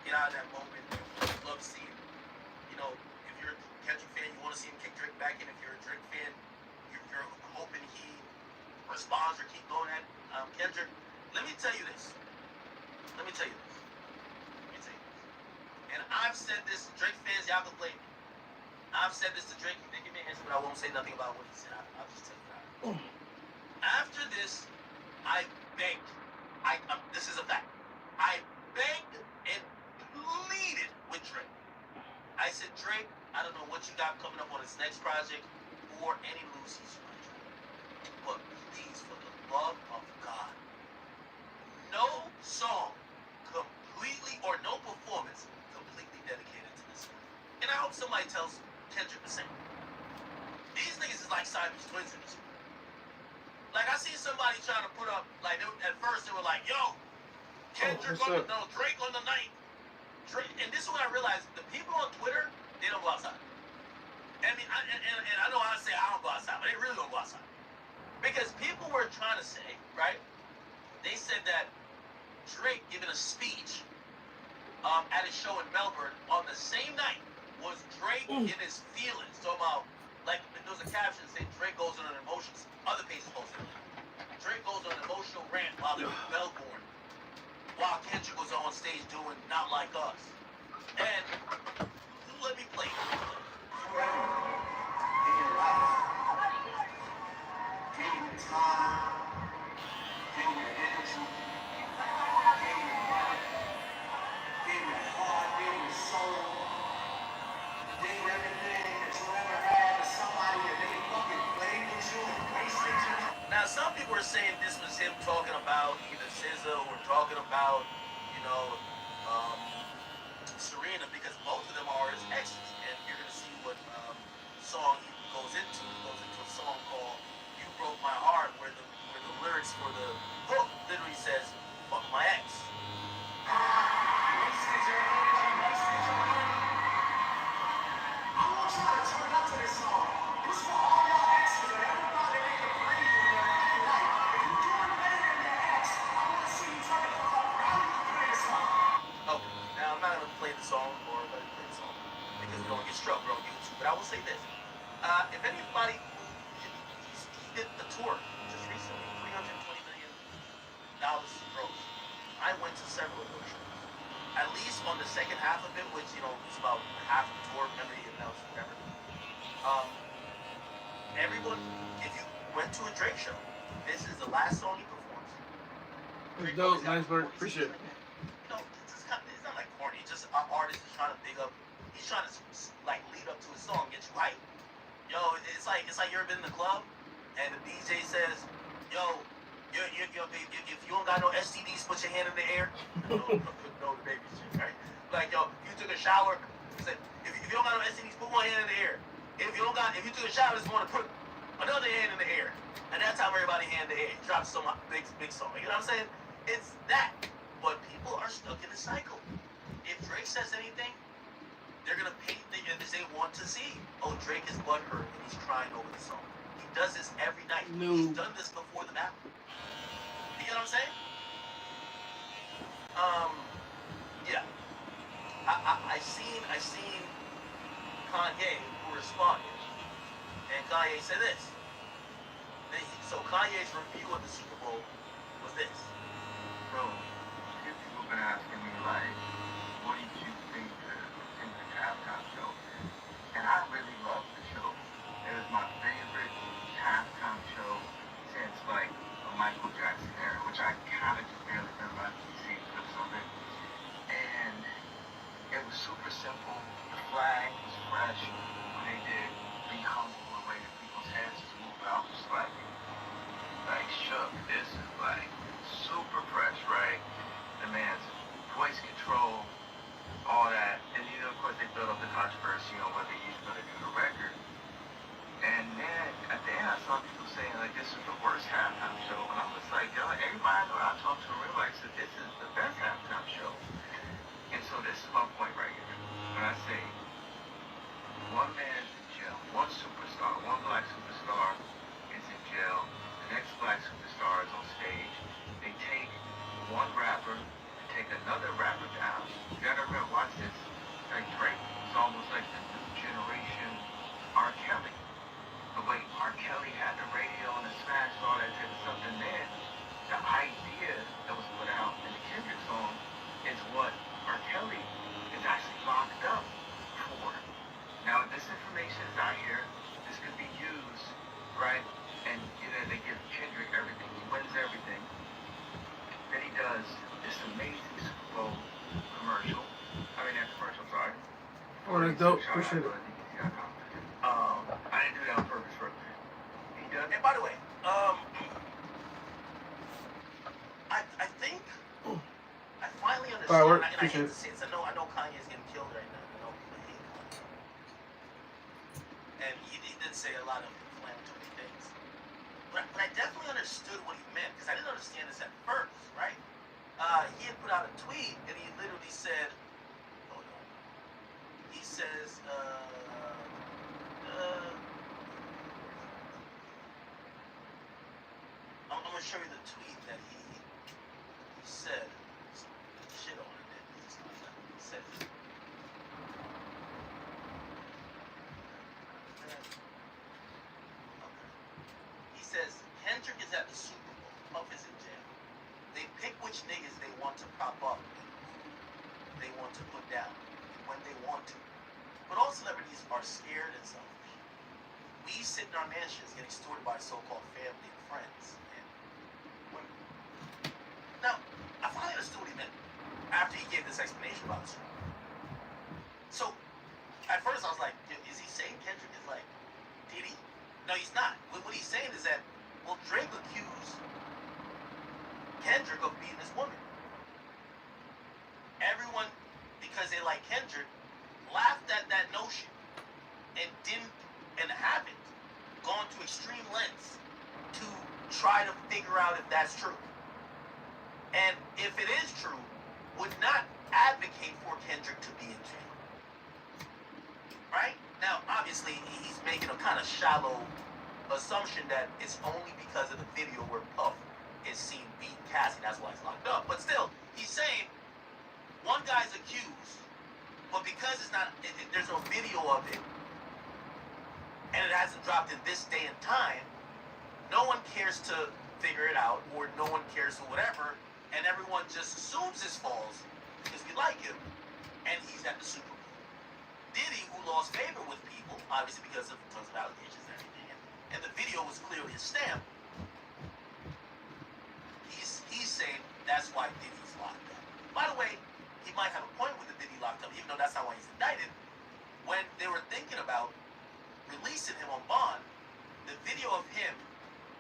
get out of that moment. Love to see him. You know, if you're a Kendrick fan, you want to see him kick Drake back in. If you're a Drake fan, you're hoping he responds or keep going at Kendrick. Let me tell you this. And I've said this, Drake fans, y'all can blame me. I've said this to Drake, they give me an answer, but I won't say nothing about what he said. I'll just tell you that. After this, I begged. This is a fact. I begged and pleaded with Drake. I said, Drake, I don't know what you got coming up on his next project or any moves he's trying to try. But please, for the love of God, no song completely or no performance completely dedicated to this song. And I hope somebody tells Kendrick the same. These niggas is like Simon's twins in this one. Like, I see somebody trying to put up, like, at first they were like, yo, Kendrick Drake on the night. Drake, and this is when I realized the people on Twitter, they don't go outside. I mean, and I know I say I don't go outside, but they really don't go outside. Because people were trying to say, right, they said that Drake giving a speech at a show in Melbourne on the same night was Drake in his feelings. Talking about, like, there was a caption saying Drake goes on an emotional, other pages posted it. Drake goes on an emotional rant while they're in Melbourne, while Kendrick was on stage doing Not Like Us. And let me play it. In your life, gave you time, gave you energy, gave you money, gave you heart, gave you soul, gave everything that you ever had to somebody that they fucking played with you and wasted you. Now, some people are saying this was him talking about either SZA or talking about, you know, Serena, because both of them are his exes. And you're going to see what song he goes into. He goes into a song called You Broke My Heart, where the lyrics for the hook literally says, fuck my ex. Wasted your energy, wasted your money. I want you to turn up to this song. This is for all y'all exes and everybody that can breathe in their fucking life. If you're doing better than your ex, I want to see you turn the fuck up. How do you play this song? Okay, now I'm not going to play the song or let it play the song because we don't get struck. We're on YouTube. But I will say this. If anybody, he did the tour just recently, $320 million gross. I went to several of those shows. At least on the second half of it, which, you know, was about half the tour, remember he announced whatever. Everyone, if you went to a Drake show, this is the last song he performs. It's dope, nice work, appreciate it. You know, it's not like corny, it's just an artist is trying to big up, he's trying to, like, lead up to his song, get you hyped. Yo, it's like you ever been in the club, and the DJ says, yo, if you don't got no STDs, put your hand in the air. No, the baby shit, right? Like, yo, if you took a shower, said, if you don't got no STDs, put one hand in the air. If you took a shower, just want to put another hand in the air. And that's how everybody hand in the air. Drop some big song. You know what I'm saying? It's that. But people are stuck in a cycle. If Drake says anything, they're going to paint as they want to see. Oh, Drake is butthurt and he's crying over the song. He does this every night. No. He's done this before the battle. You get what I'm saying? Yeah. I seen Kanye who responded. And Kanye said this. So Kanye's review of the Super Bowl was this. Bro, people have been asking me, like, what did you think in the halftime show? And I really love the show. It was my favorite halftime show since, like, a Michael Jackson era, which I kind of just barely remember. I've seen clips of it. And it was super simple. The flag was fresh. When they did Be Humble, the way that people's heads just moved out, was like shook. This is like super fresh, right? The man's voice control, all that. And you know, of course, they built up the controversy on whether he's going to do the record. And then at the end, I saw people saying, like, this is the worst halftime show. And I was like, yo, everybody I talked to realized that this is the best halftime show. And so this is my point right here. When I say one man's in jail, one superstar, one black superstar is in jail, the next black superstar is on stage. They take one rapper, they take another rapper down. You gotta remember, that commercial, sorry. Oh, that's dope. Appreciate it. I didn't do that on purpose for he does. And by the way, I think I finally understand. Firework, And I appreciate hate it. to say this. I know Kanye is getting killed right now. I know people hate Kanye. And he did say a lot of inflammatory things. But I definitely understood what he meant, because I didn't understand this at first, right? He had put out a tweet, and he literally said, hold on. He says, I'm going to show you the tweet that he said. Shit on it. He said, he says, Kendrick is at the Super Bowl. Puff is in jail. They pick which niggas they want to prop up and who they want to put down and when they want to. But all celebrities are scared and selfish. We sit in our mansions get extorted by so-called family and friends and women. Now, I finally understood what he meant after he gave this explanation about the Super Bowl. So, at first I was like, is he saying Kendrick is like Diddy? No, he's not. What he's saying is that, well, Drake accused Kendrick of beating this woman. Everyone, because they like Kendrick, laughed at that notion and haven't gone to extreme lengths to try to figure out if that's true. And if it is true, would not advocate for Kendrick to be in jail. Right? Now, obviously, he's making a kind of shallow assumption that it's only because of the video where Puff is seen beating Cassie, that's why he's locked up. But still, he's saying one guy's accused, but because it's not, there's no video of it, and it hasn't dropped in this day and time, no one cares to figure it out, or no one cares for whatever, and everyone just assumes this falls because we like him, and he's at the Super Bowl. Diddy, who lost favor with people, obviously because of tons of allegations and everything, and the video was clearly a stamp, he's saying that's why Diddy's locked up. By the way, he might have a point with the Diddy locked up, even though that's not why he's indicted. When they were thinking about releasing him on bond, the video of him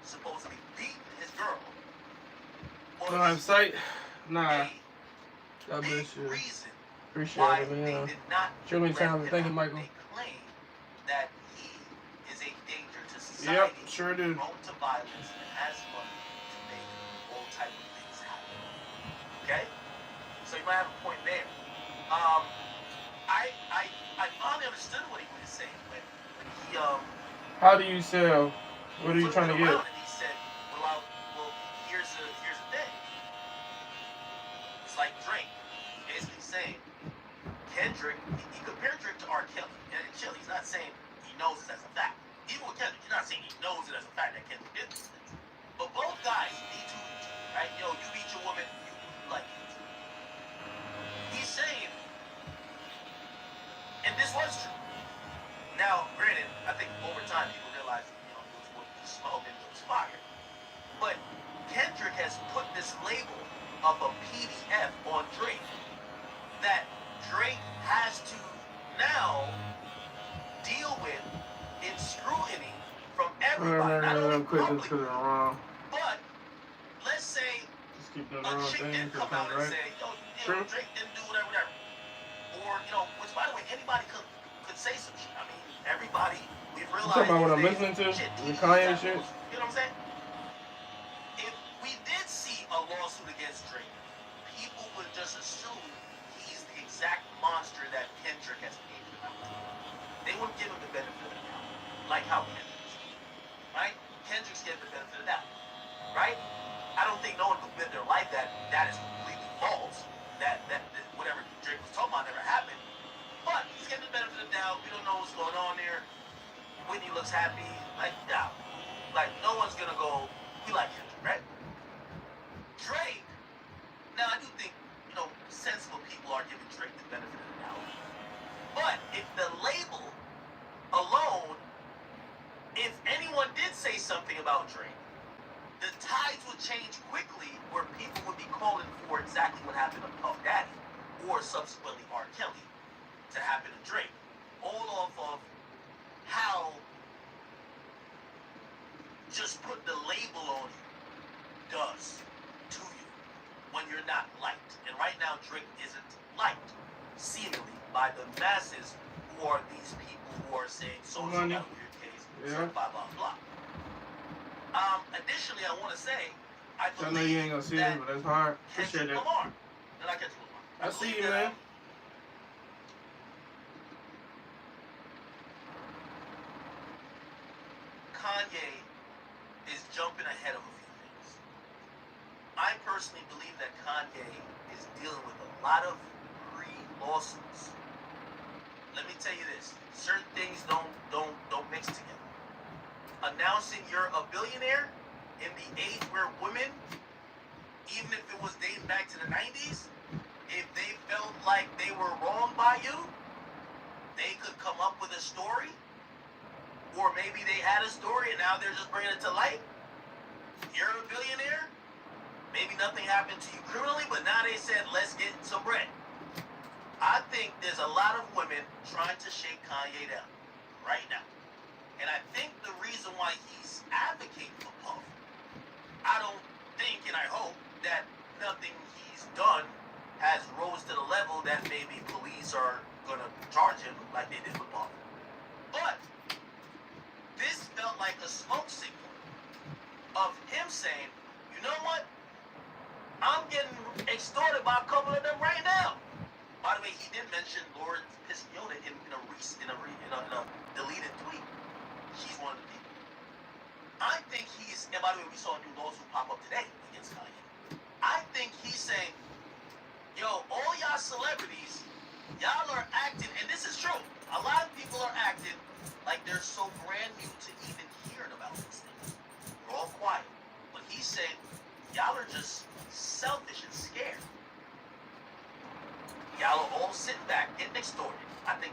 supposedly beating his girl was On site? Nah. a God big bless you. reason Appreciate why it, they man. did not Show me let time. him Thank you, out. Michael. They claim that he is a danger to society, Yep, sure do. prone to violence, and has money to make all type of things happen. Okay? So you might have a point there. I finally understood what he was saying when he How do you sell? What are you flipped trying to it get? around and he said, well, here's the thing. It's like Drake basically saying Kendrick, he compared Drake to R. Kelly. And chill, he's not saying he knows it as a fact. Even with Kendrick, he's not saying he knows it as a fact that Kendrick did these things. But both guys need to each other, right? Yo, you beat your woman, you like it. He's saying, and this was true. Now, granted, I think over time people realize, it was what you smoke and it was fire. But Kendrick has put this label of a PDF on Drake that Drake has to now deal with in scrutiny from everybody. Not only Quick, just public, put it wrong. but let's say Just keep doing a the wrong chick thing. didn't come out and say, yo, True. Drake didn't do whatever. Or, which by the way, anybody could say some shit. I mean, everybody, we've You realized. talking about what I'm these listening to? days, The Kanye that shit? bullshit. You know what I'm saying? If we did see a lawsuit against Drake, people would just assume he's the exact monster that Kendrick has painted him out to. They wouldn't give him the benefit of the doubt, like how Kendrick is. Right? Kendrick's getting the benefit of the doubt. Right? I don't think no one could live their life that is completely false. That whatever Drake was talking about never happened. But he's getting the benefit of the doubt. We don't know what's going on there. Whitney looks happy. Like, nah. Like, no one's gonna go, we like Kendrick, right? Drake, now I do think, sensible people are giving Drake the benefit of the doubt. But if the label alone, if anyone did say something about Drake, the tides would change quickly where people would be calling for exactly what happened to Puff Daddy. or subsequently R. Kelly to happen to Drake. All off of how just put the label on you does to you when you're not liked. And right now, Drake isn't liked, seemingly, by the masses who are these people who are saying social got a weird case, Yeah. blah, blah, blah. Additionally, I want to say, I I know believe you ain't gonna see that it, but that's hard. Kendrick Appreciate it. Lamar. Did I catch Lamar? I see believe you, that, man. Kanye is jumping ahead of a few things. I personally believe that Kanye is dealing with a lot of pre-lawsuits. Let me tell you this: certain things don't mix together. Announcing you're a billionaire in the age where women, even if it was dating back to the 90s, if they felt like they were wronged by you, they could come up with a story, or maybe they had a story and now they're just bringing it to light. You're a billionaire, maybe nothing happened to you criminally, but now they said, let's get some bread. I think there's a lot of women trying to shake Kanye down right now. And I think the reason why he's advocating for Puff, I don't think and I hope that nothing he's done has rose to the level that maybe police are going to charge him like they did with Puff. But this felt like a smoke signal of him saying, you know what? I'm getting extorted by a couple of them right now. By the way, he did mention Lord Pisciota in a deleted tweet. She's one of the people. I think he's, and by the way, we saw a new lawsuit pop up today against Kanye. I think he's saying, yo, all y'all celebrities, y'all are acting, and this is true. A lot of people are acting like they're so brand new to even hearing about these things. We're all quiet. But he's saying, y'all are just selfish and scared. Y'all are all sitting back, getting extorted. I think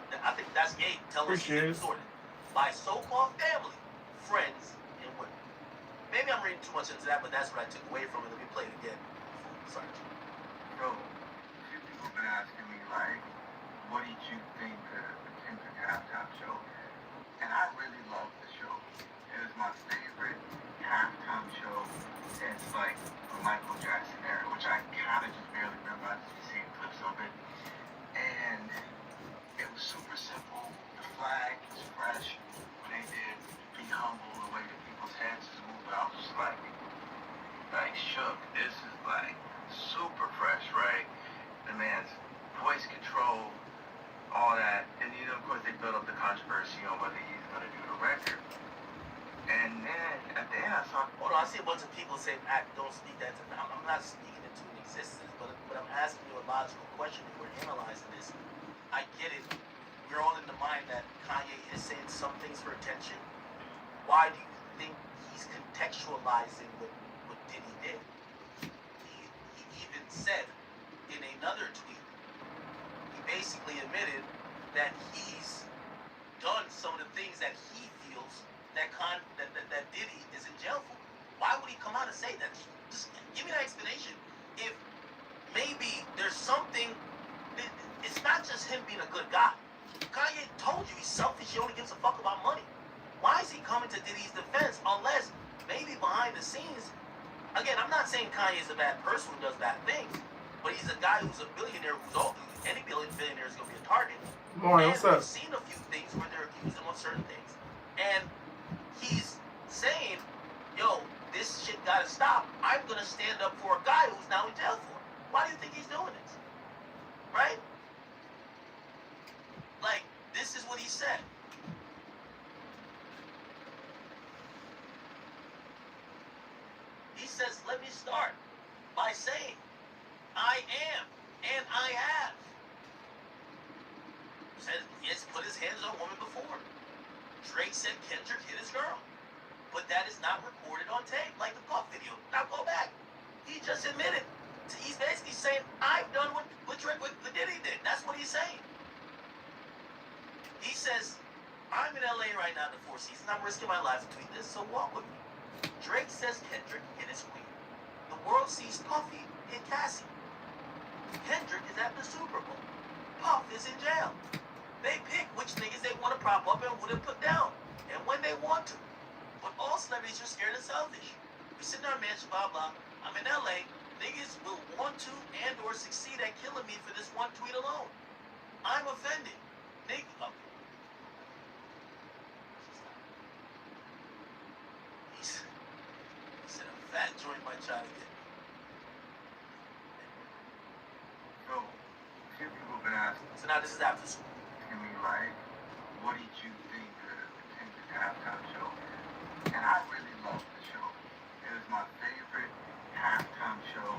that's gay. Tell us you're getting extorted by so-called family, friends, and women. Maybe I'm reading too much into that, but that's what I took away from it. Let me play it again. Sorry. So, a few people have been asking me, like, what did you think of the Kendrick halftime show? And I really love the show. It was my favorite halftime show since, like, the Michael Jackson era, which I kind of just barely remember. I just seen clips of it. And it was super simple. The flag was fresh. When they did Be Humble, the way that people's heads just moved, I was just like shook. This is like super fresh, right? The man's voice control, all that. And you know, of course, they built up the controversy on whether he's gonna do the record. And then at the end, I saw. Hold on, I see a bunch of people say, "Don't speak that to me." I'm not speaking into an existence, but I'm asking you a logical question. If we're analyzing this, I get it. We're all in the mind that Kanye is saying some things for attention. Why do you think he's contextualizing what Diddy did? He even said in another tweet, he basically admitted that he's done some of the things that he feels that Diddy is in jail for. Why would he come out and say that? Just give me that explanation. If maybe there's something, it's not just him being a good guy. Kanye told you he's selfish. He only gives a fuck about money. Why is he coming to Diddy's defense unless maybe behind the scenes? Again, I'm not saying Kanye's a bad person who does bad things, but he's a guy who's a billionaire who's all, any billionaire is going to be a target. Morning, what's up? We've seen a few things where they're accusing him of certain things. And he's saying, yo, this shit got to stop. I'm going to stand up for a guy who's now in jail for it. Why do you think he's doing this? Right? Like, this is what he said. He says, let me start by saying, I am and I have. Said he has put his hands on a woman before. Drake said Kendrick hit his girl. But that is not recorded on tape, like the Puff video. Now go back. He just admitted. He's basically saying, I've done what Diddy did. That's what he's saying. He says, I'm in LA right now at the Four Seasons. I'm risking my life to tweet this, so walk with me. Drake says Kendrick hit his queen. The world sees Puffy hit Cassie. Kendrick is at the Super Bowl. Puff is in jail. They pick which niggas they want to prop up and who to put down, and when they want to. But all celebrities are scared and selfish. We sit in our mansion, blah blah. I'm in LA. Niggas will want to and or succeed at killing me for this one tweet alone. I'm offended. Nigga. Oh. He said a fat joint might try to get me. So, a few people have been asking So now this is after school. me, like, what did you think of the Kendrick halftime show? And I really loved the show. It was my favorite halftime show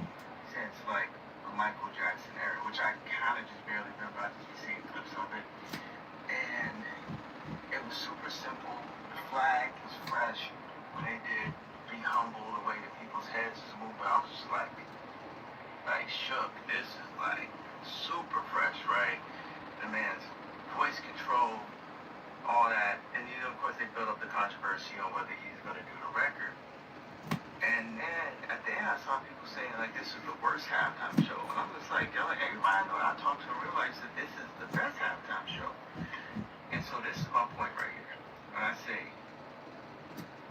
since, like, the Michael Jackson era, which I kind of just barely remember. I just seen clips of it. And it was super simple. The flag was fresh. When they did Be Humble, the way that people's heads was moving, I was just like shook. This is like super fresh, right? The man's voice control, all that. And you know, of course, they built up the controversy on whether he's going to do the record. And then at the end, I saw people saying like this is the worst halftime show. And I'm just like, yo, everybody I know I talk to realize that this is the best halftime show. And so this is my point right here. When I say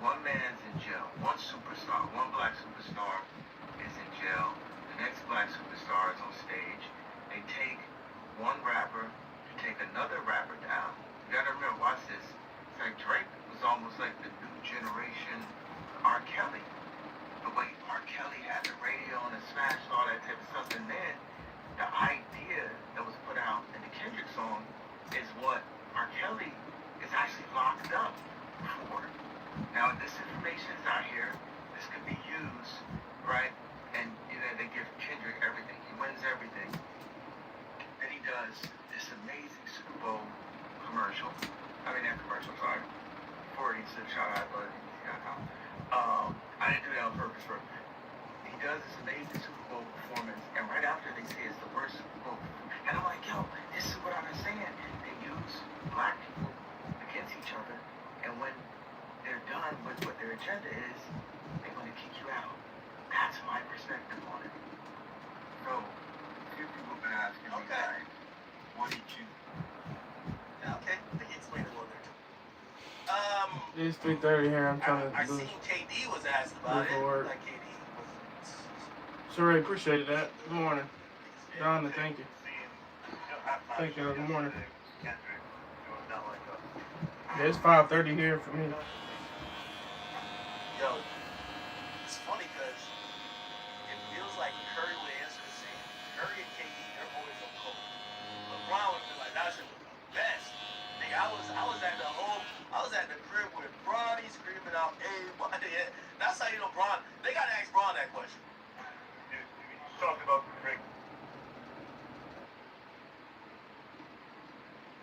one man's in jail, one superstar, one black superstar is in jail, the next black superstar is on stage. They take one rapper to take another rapper down. You gotta remember, watch this. It's like Drake was almost like the new generation R. Kelly. The way R. Kelly had the radio and the smash, all that type of stuff, and then the idea that was put out in the Kendrick song is what R. Kelly is actually locked up for. Now, this information is out here. This could be used, right? And you know, they give Kendrick everything. He wins everything. Then he does this amazing Super Bowl commercial. I mean, not commercial, sorry. Before he said shout out, but I didn't do that on purpose. He does this amazing Super Bowl performance, and right after they say it's the worst Super Bowl. And I'm like, yo, this is what I've been saying. They use black people against each other, and when they're done with what their agenda is, they're going to kick you out. That's my perspective on it. So, a few people have been asking me, like, what did you... Yeah, okay. I think you explained it a little bit too. It's 3:30 here. I'm trying I to do seen KD was asked about it. work. Like KD was. Sorry, appreciated that. Good morning. Donna, thank you. Thank you. Good morning. Yeah, it's 5:30 here for me. Yo, it's funny because it feels like Curry would answer the same. Curry and KD, they're always on coke. LeBron would be like, that shit was the best. Nigga, I was at the crib with Bronny screaming out, hey, that's how you know Bron. They gotta ask Bron that question. You talked about Drake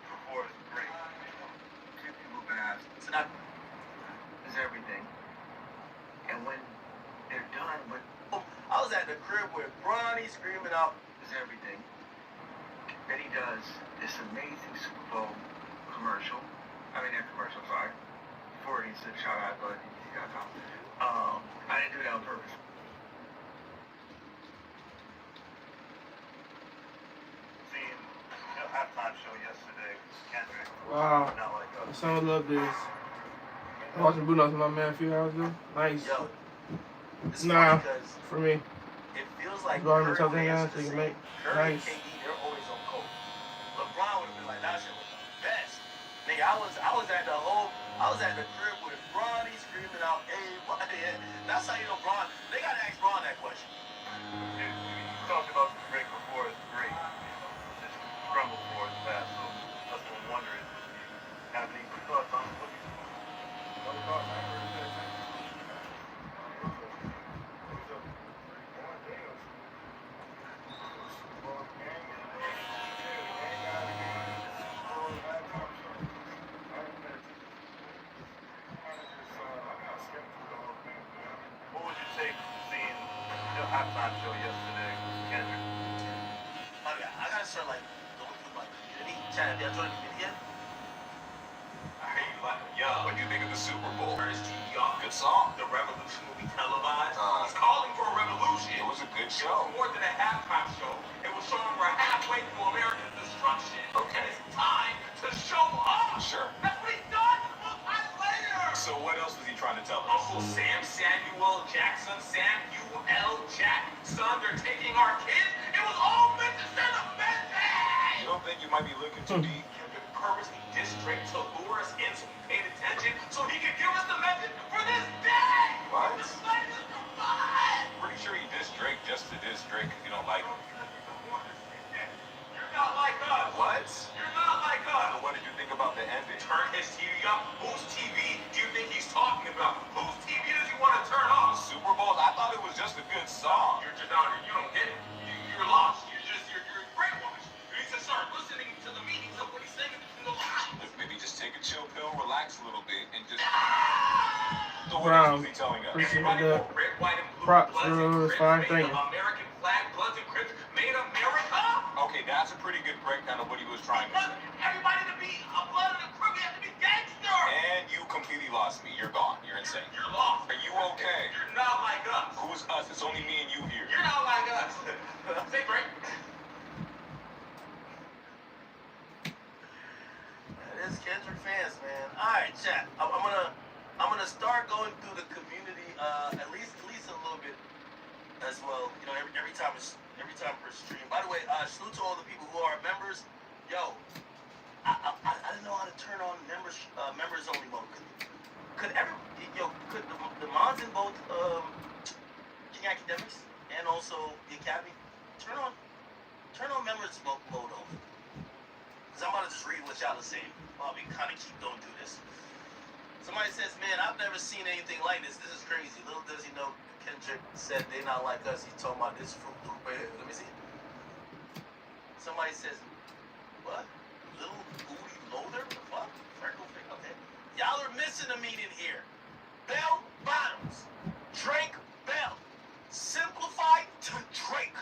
before. It's great. Two people have been asking. So now, Is everything. And when they're done with I was at the crib with Bronny screaming out, is everything, then he does this amazing Super Bowl commercial. I mean, not commercial, sorry. Before he said shout out, but he got time. I didn't do that on purpose. Seeing the halftime show yesterday, Kendrick. Wow. Not like us. Some love this. Watching Bruno with my man a few hours ago. Nice. yo, it's Nah, funny because for me. it feels like Go ahead and Curry tell would them answer guys the they can same. make Curry nice. and KD, they're always on coke. LeBron would have been like, that shit was the best. Nigga, I was at the crib with Bronny screaming out, hey, that's how you know Bron. They gotta ask Bron that question. You talked about Drake before. It's great. Just crumbled for his past. So that's what I'm wondering. Have any thoughts on what he's What would you say seeing the halftime show yesterday, Kendrick? Okay, I gotta start like going through my community. Chad, have y'all joined the community yet? Hey, what do you think of the Super Bowl? Ernest T. Young, good song. The revolution will be televised. He's calling for a revolution. It was a good show. It was more than a halftime show. It was will show them we're halfway through American destruction. Okay. And it's time to show up. Sure. That's what he's done. Later. So what else was he trying to tell us? Uncle Sam Samuel Jackson, Samuel Jackson, they're taking our kids. It was all meant to send a message. You don't think you might be looking too deep? Kendrick purposely dissed Drake to lure us in so we paid attention so he could give us the message for this day. What? This message is for fun. Pretty sure he dissed Drake just to diss Drake because you don't like him. You're not like us. What? You're not like us. So what did you think about the ending? Turn his TV up. Whose TV do you think he's talking about? Whose TV does he want to turn off? The Super Bowl? I thought it was just a good song. You're Jadon. You don't get it. You're lost. You're brainwashed. You need to start listening to the meanings of what he's saying in the lines. Maybe just take a chill pill, relax a little bit, and just. So what else was he telling us? Appreciate Everybody that. wore red, white, and blue. Props Bloods for and those Crips fine made things. the American flag. Bloods and Crips made America. Okay, that's a pretty good breakdown of what he was trying to say. Everybody to be a blood and a crip, we have to be gangster. And you completely lost me. You're gone. You're insane. You're lost. Are you okay? You're not like us. Who's us? It's only me and you here. You're not like us. Say Drake. That is Kendrick fans, man. All right, chat. I'm gonna start going through the community, at least a little bit as well. You know, every time per stream. By the way, salute to all the people who are members. Yo, I didn't know how to turn on members only mode. Could the mods in both King Academics and also the Academy turn on members mode on? Cause I'm about to just read what y'all are saying while we kind of keep going through this. Somebody says, man, I've never seen anything like this. This is crazy. Little does he know, Kendrick said they not like us. He's talking about this fruit loop right here. Let me see. Somebody says, what? Little booty loader? What the fuck? Freckle thing? Okay. Y'all are missing a meaning here. Bell bottoms. Drake Bell. Simplified to Drake.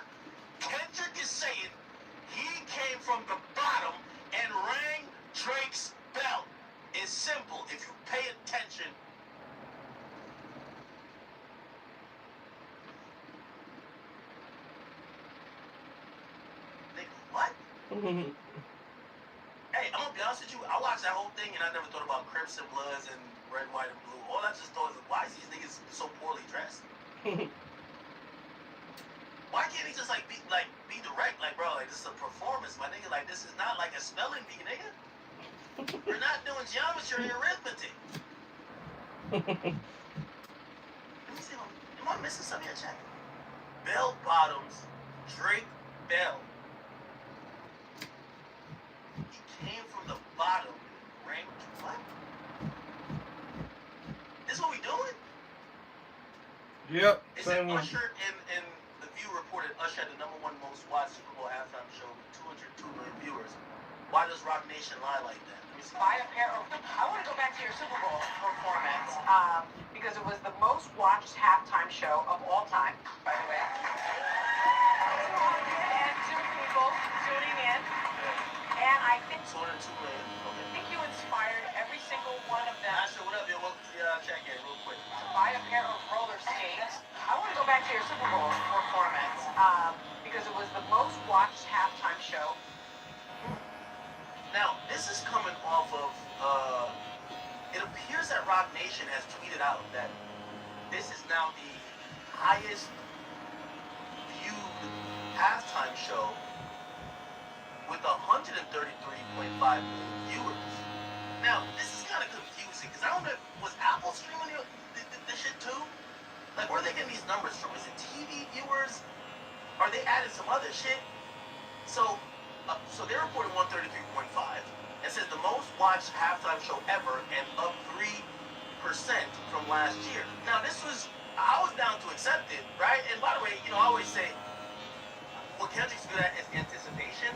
Kendrick is saying he came from the bottom and rang Drake's bell. It's simple. If you pay attention. Nigga, what? Hey, I'm gonna be honest with you. I watched that whole thing and I never thought about Crips and Bloods and red, white, and blue. All I just thought is, why is these niggas so poorly dressed? Why can't he just be direct? Like, bro, like this is a performance, my nigga. Like this is not like a spelling bee, nigga. We're not doing geometry or arithmetic. Let me see. Am I missing something here, chat? Bell bottoms, Drake Bell. He came from the bottom, ranked what? This what we doing? Yep, It same said one. Usher and The View reported Usher had the #1 most watched Super Bowl halftime show with 202 million viewers. Why does Rock Nation lie like that? Let me see. Buy a pair of. I want to go back to your Super Bowl performance because it was the most watched halftime show of all time, by the way. And 2 people tuning in, and I think 202 million. Okay. you inspired every single one of them Asher, what up, yo? Welcome to the chat game, real quick. to buy a pair of roller skates. I want to go back to your Super Bowl performance because it was the most watched halftime show. Now, this is coming off of, it appears that Rock Nation has tweeted out that this is now the highest viewed halftime show with 133.5 million viewers. Now, this is kind of confusing because I don't know, was Apple streaming the shit too? Like, where are they getting these numbers from? Is it TV viewers? Are they adding some other shit? So they reported 133.5. It says the most watched halftime show ever and up 3% from last year. Now I was down to accept it, right? And by the way, I always say what Kendrick's good at is anticipation.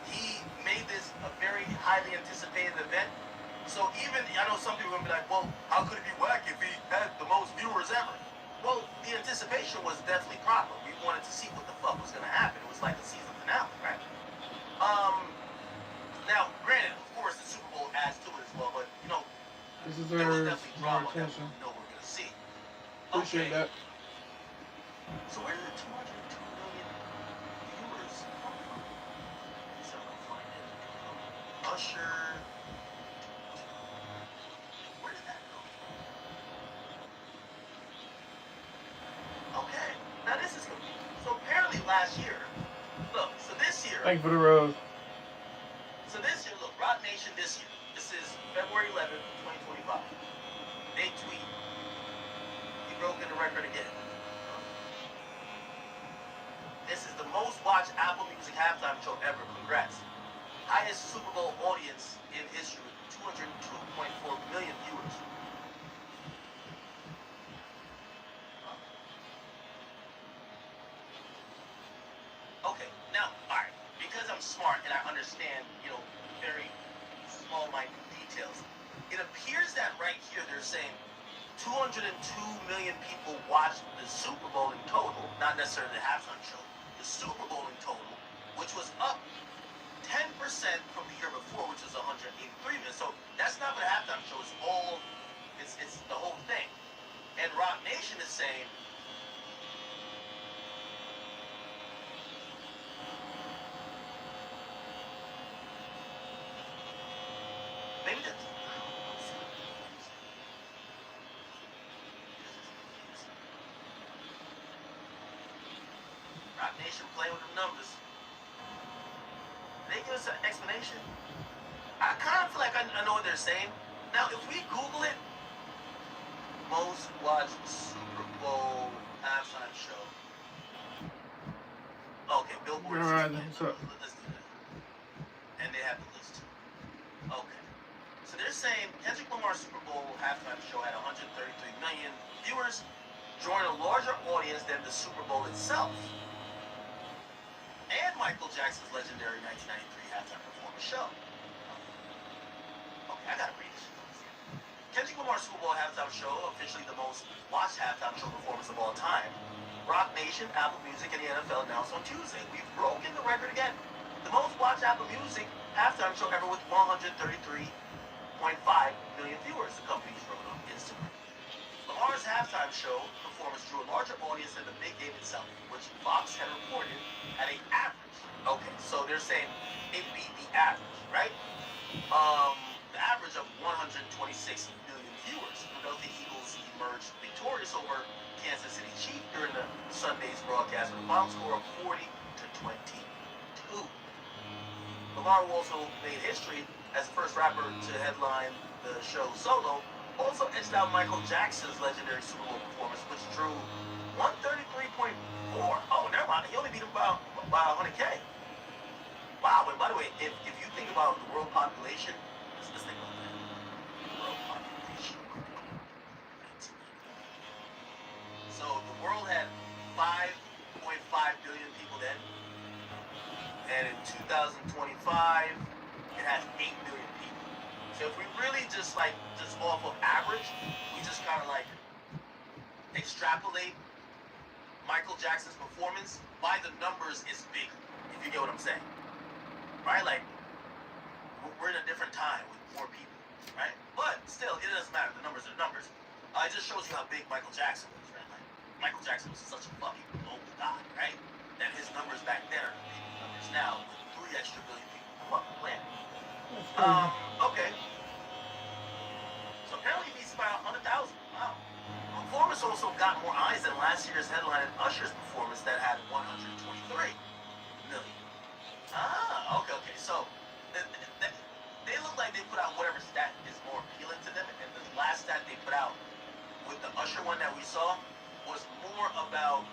He made this a very highly anticipated event. So even, I know some people are going to be like, well, how could it be whack if he had the most viewers ever? Well, the anticipation was definitely proper. We wanted to see what the fuck was going to happen. It was like the season finale, right? Now, granted, of course, the Super Bowl adds to it as well, but, This is there was our definitely drama that attention. we know we're going to see. Appreciate that. So where did the 202 million viewers come Usher. Where did that go? Okay, now this is confusing. So apparently last year, look, so this year, Thank you for the rose. look, Rock Nation this year, this is February 11th, 2025. They tweet, he broke the record again. This is the most watched Apple Music halftime show ever. Congrats. Highest Super Bowl audience in history, 202.4 million viewers. Okay, now, alright, because I'm smart and I understand, very small, minute details, it appears that right here they're saying 202 million people watched the Super Bowl in total, not necessarily the halftime show, the Super Bowl in total, which was up 10% from the year before, which was 183 million. So that's not for the halftime show, it's the whole thing. And Rock Nation is saying, maybe that's, Rock Nation playing with the numbers. They give us an explanation. I kind of feel like I know what they're saying. Now, if we Google it, most watched Super Bowl halftime show. Okay, Billboard. All right, what's up? Let's do that. And they have the list. Okay. So they're saying Kendrick Lamar's Super Bowl halftime show had 133 million viewers, drawing a larger audience than the Super Bowl itself. And Michael Jackson's legendary 1993 halftime performance show. Okay, I gotta read this. Kendrick Lamar's Super Bowl halftime show, officially the most watched halftime show performance of all time. Rock Nation, Apple Music, and the NFL announced on Tuesday. We've broken the record again. The most watched Apple Music halftime show ever with 133.5 million viewers, the company wrote on Instagram. Lamar's halftime show performance drew a larger audience than the big game itself, which Fox had reported at an average. Okay, so they're saying it beat the average, right? The average of 126 million viewers. Philadelphia Eagles emerged victorious over Kansas City Chiefs during the Sunday's broadcast with a final score of 40-22. Lamar also made history as the first rapper to headline the show solo. Also edged out Michael Jackson's legendary Super Bowl performance, which drew 133.4. Oh, never mind. He only beat him by 100K. Wow. And by the way, if you think about the world population, let's think about that. World population. So the world had 5.5 billion people then, and in 2025, it has 8 billion people. So if we really just off of average, we just kind of extrapolate Michael Jackson's performance, by the numbers is bigger, if you get what I'm saying. Right? Like, we're in a different time with more people, right? But still, it doesn't matter. The numbers are numbers. It just shows you how big Michael Jackson was, right? Like, Michael Jackson was such a fucking global god, right? That his numbers back then are big numbers now with 3 extra billion people on the fucking planet. Okay. So apparently he beats by 100,000. Wow. The performance also got more eyes than last year's headline and Usher's performance that had 123 million. Okay. So they look like they put out whatever stat is more appealing to them, and the last stat they put out with the Usher one that we saw was more about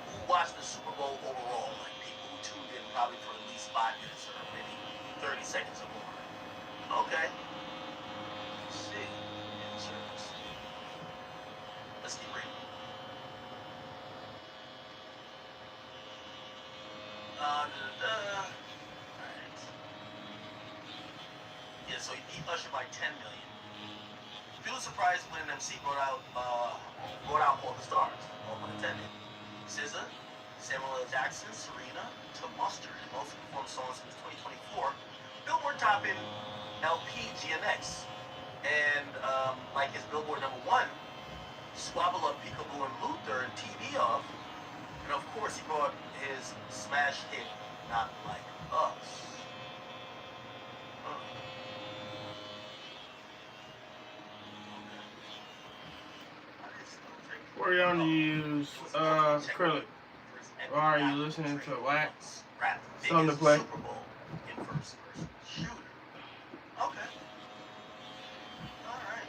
who watched the Super Bowl overall, like people who tuned in probably for at least 5 minutes or maybe 30 seconds or more. Okay. Let's see. Let's keep reading. Alright. Yeah, so he beat Usher by 10 million. People surprised when MC brought out all the stars, all unintended. SZA, Samuel L. Jackson, Serena, to Mustard, and most performed songs since 2024. Billboard topping LP GMX. And like his Billboard #1, Squabble Up Peekaboo and Luther and TV Off. And of course he brought his smash hit Not Like Us. Orion, you use acrylic. Or are you listening to wax? Something to play. Super Bowl in first person shooter. Okay. All right.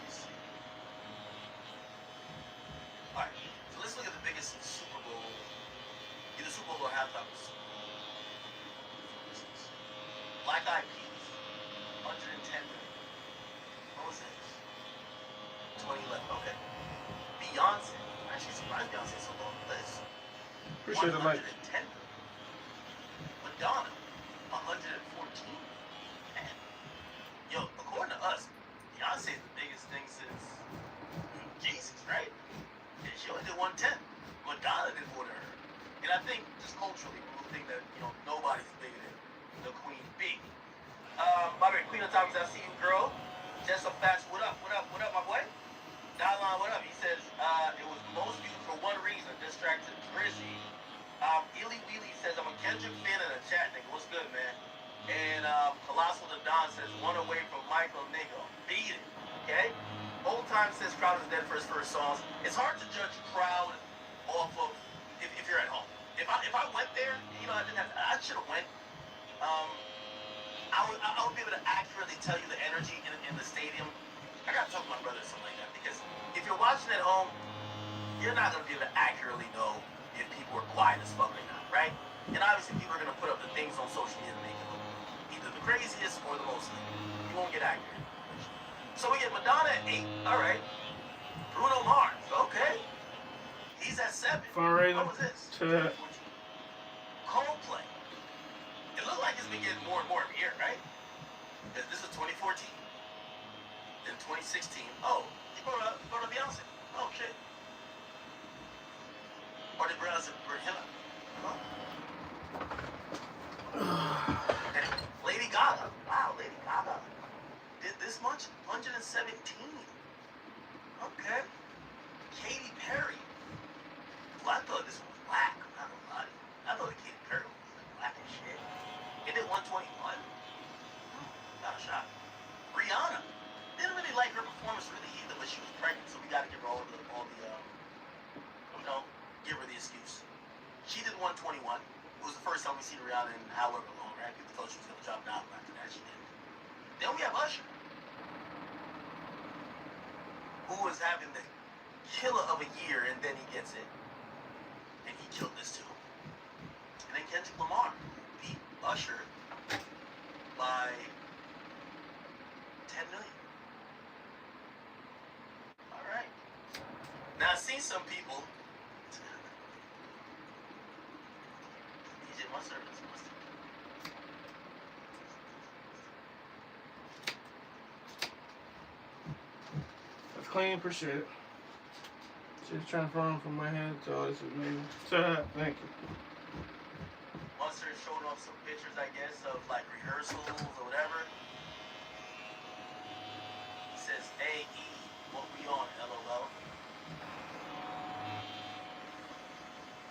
Let's see. All right. So let's look at the biggest Super Bowl, either Super Bowl or halftime Super Bowl. Black Eyed Peas, 110 million. What was this? 2011. Okay. Beyonce. I'm actually surprised Beyonce so low on the list. Appreciate the like. 110 million. Madonna, 114. Man. Yo, according to us, Beyonce is the biggest thing since Jesus, right? And she only did 110. Madonna did more than her. And I think just culturally, people think that, nobody's bigger than the Queen Bee. By the way, Queen of Topics, I see you, girl. Just so fast, what up, my boy? Dylon, what up? He says, it was most viewed for one reason, distracted Drizzy. Illy Wheelie says, I'm a Kendrick fan in the chat, nigga. What's good, man? And Colossal the Don says, one away from Michael, nigga. Beat it, okay? Old Time says, Crowd is dead for his first songs. It's hard to judge Crowd off of, if you're at home. If I went there, I should have went. I would be able to accurately tell you the energy in the stadium. I gotta talk to my brother or something like that, because if you're watching at home, you're not gonna be able to accurately know if people are quiet as fuck or not, right? And obviously people are gonna put up the things on social media to make it look either the craziest or the most like. You won't get accurate. So we get Madonna at 8, alright. Bruno Mars, okay. He's at 7. Fundraiser. What was this? 2. Coldplay. It looked like it's been getting more and more every year, right? Because this is 2014. Then 2016. Oh, he brought up Beyonce. Oh, shit. Or did Beyonce bring him up? Huh? Anyway, Lady Gaga. Wow, Lady Gaga did this much? 117. Okay. Katy Perry. Well, I thought this one was black. I'm not gonna lie to you. I thought that Katy Perry was like black as shit. It did 121. Not a shot. Rihanna. Didn't really like her performance really either, but she was pregnant, so we gotta give her all the give her the excuse. She did 121. It was the first time we seen Rihanna in however long, right? People thought she was gonna drop down after that. She didn't. Then we have Usher, who was having the killer of a year, and then he gets it. And he killed this too. And then Kendrick Lamar beat Usher by 10 million. Alright. Now I see some people. DJ Mustard. That's clean, appreciate it. Just transferring from my head to all this is amazing. So, thank you. Mustard showed off some pictures, I guess, of like rehearsals or whatever. He says, A.E. what we on, LOL.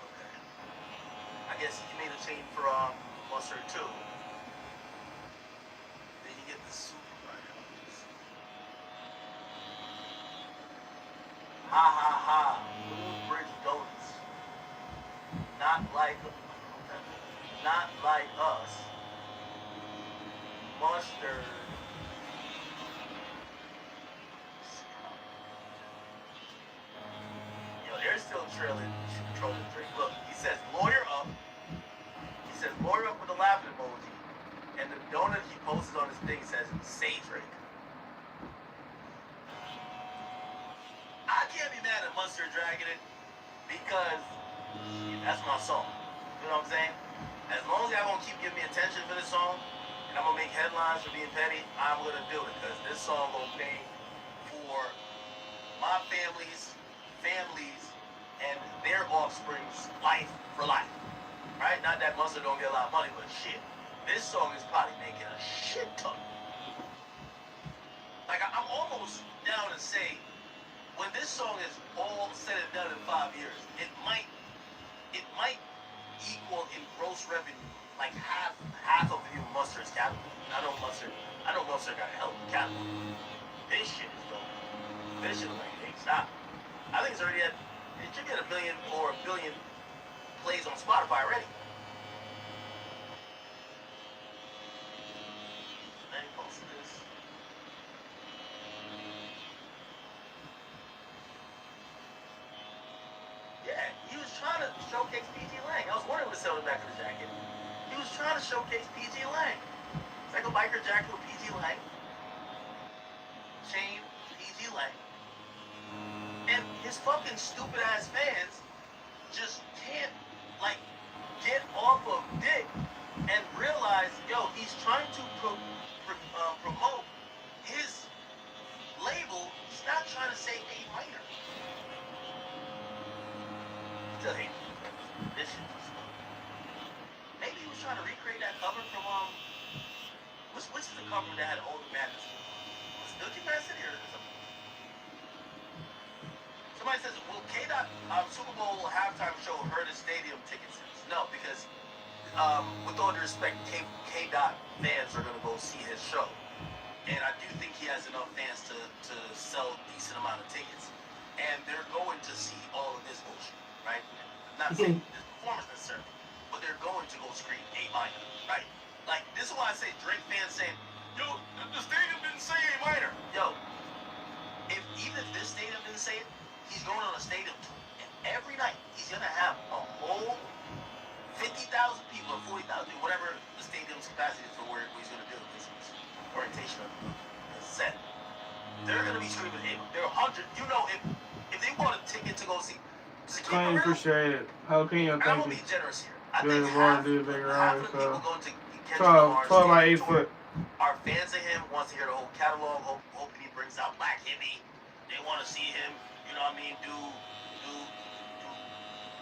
Okay. I guess he made a chain for Mustard too. Then you get the super right. Ha ha ha. Blue Bridge Donuts. Not like us. Mustard. Yo, they're still trolling Drake. Look, he says lawyer up. He says lawyer up with a laughing emoji. And the donut he posted on his thing says say Drake. I can't be mad at Mustard dragging it because that's my song. You know what I'm saying? As long as y'all gonna keep giving me attention for this song, and I'm gonna make headlines for being petty, I'm gonna do it because this song gonna pay for my families, and their offspring's life for life. Right? Not that Mustard don't get a lot of money, but shit, this song is probably making a shit ton. Like I'm almost down to say, when this song is all said and done in 5 years, it might equal in gross revenue like half of Mustard's catalog. I know Mustard got a hell of a catalog. This shit is dope. This shit is like, hey, stop. I think it's already at, it should be at 1 million or 1 billion plays on Spotify already. Let me post this. Yeah, he was trying to showcase PG Lang. I was wondering what selling back of the jacket. He was trying to showcase PG Lang. It's like a biker jacket with PG Lang. Chain, PG Lang. And his fucking stupid ass fans just can't, like, get off of Dick and realize, yo, he's trying to promote his label. He's not trying to say A minor. Still hate this shit. Maybe he was trying to recreate that cover from which is the cover that had Old Madness? Was it Guilty City or something? Somebody says, will K-Dot Super Bowl halftime show hurt his stadium ticket sales? No, because with all due respect, K-Dot fans are going to go see his show. And I do think he has enough fans to sell a decent amount of tickets. And they're going to see all of this bullshit, right? Not saying this performance necessarily, but they're going to go scream A minor, right? Like, this is why I say Drake fans saying, yo, the stadium didn't say A minor. Yo, even if this stadium didn't say it, he's going on a stadium tour. And every night, he's going to have a whole 50,000 people or 40,000 people, whatever the stadium's capacity is for where he's going to do his orientation of the set. They're going to be screaming, hey, they're 100. You know, if they bought a ticket to go see, Claim appreciate it. How can you? I'm Thank going to you. be generous here. I Good think Lord, half dude, bigger of the artist, people going to Kendrick 12 by 8 tour foot. are fans of him, wants to hear the whole catalog, hoping he brings out Black Hippie. They want to see him, you know what I mean, do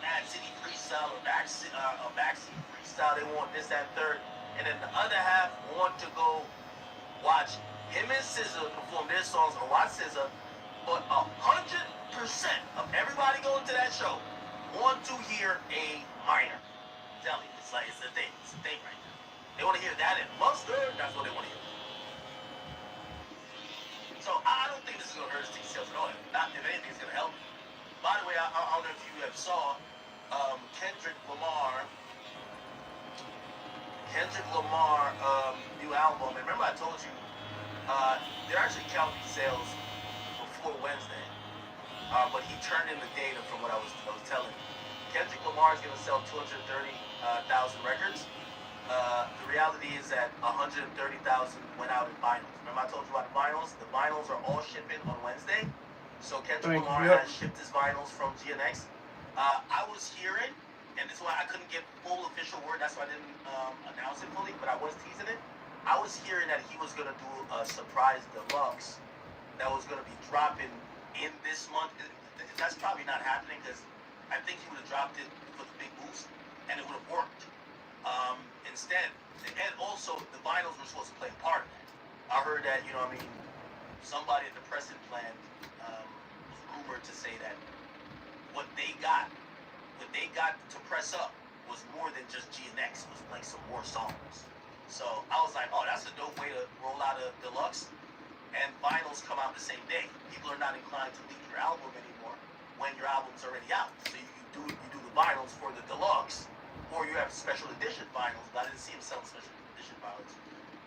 Mad City freestyle or backseat freestyle. They want this, that, and third. And then the other half want to go watch him and SZA perform their songs or watch SZA. But 100% of everybody going to that show want to hear A minor. I'm telling you, it's a thing. It's a thing right now. They want to hear that in Mustard. That's what they want to hear. So I don't think this is going to hurt his ticket sales at all. If anything, it's going to help. By the way, I don't know if you have saw Kendrick Lamar new album. And remember I told you they're actually counting sales before Wednesday. But he turned in the data from what I was telling you. Kendrick Lamar is going to sell 230,000 records. The reality is that 130,000 went out in vinyls. Remember I told you about the vinyls? The vinyls are all shipping on Wednesday. So Kendrick Lamar has shipped his vinyls from GNX. I was hearing, and this is why I couldn't get full official word, that's why I didn't announce it fully, but I was teasing it. I was hearing that he was going to do a surprise deluxe that was going to be dropping in this month. That's probably not happening because I think he would have dropped it for the big boost and it would have worked. Instead, and also the vinyls were supposed to play a part of that. I heard that, you know what I mean, somebody at the pressing plant was rumored to say that what they got to press up was more than just GNX, was like some more songs. So I was like, oh, that's a dope way to roll out a deluxe. And vinyls come out the same day. People are not inclined to leak your album anymore when your album's already out. So you do the vinyls for the deluxe, or you have special edition vinyls. But I didn't see him selling special edition vinyls.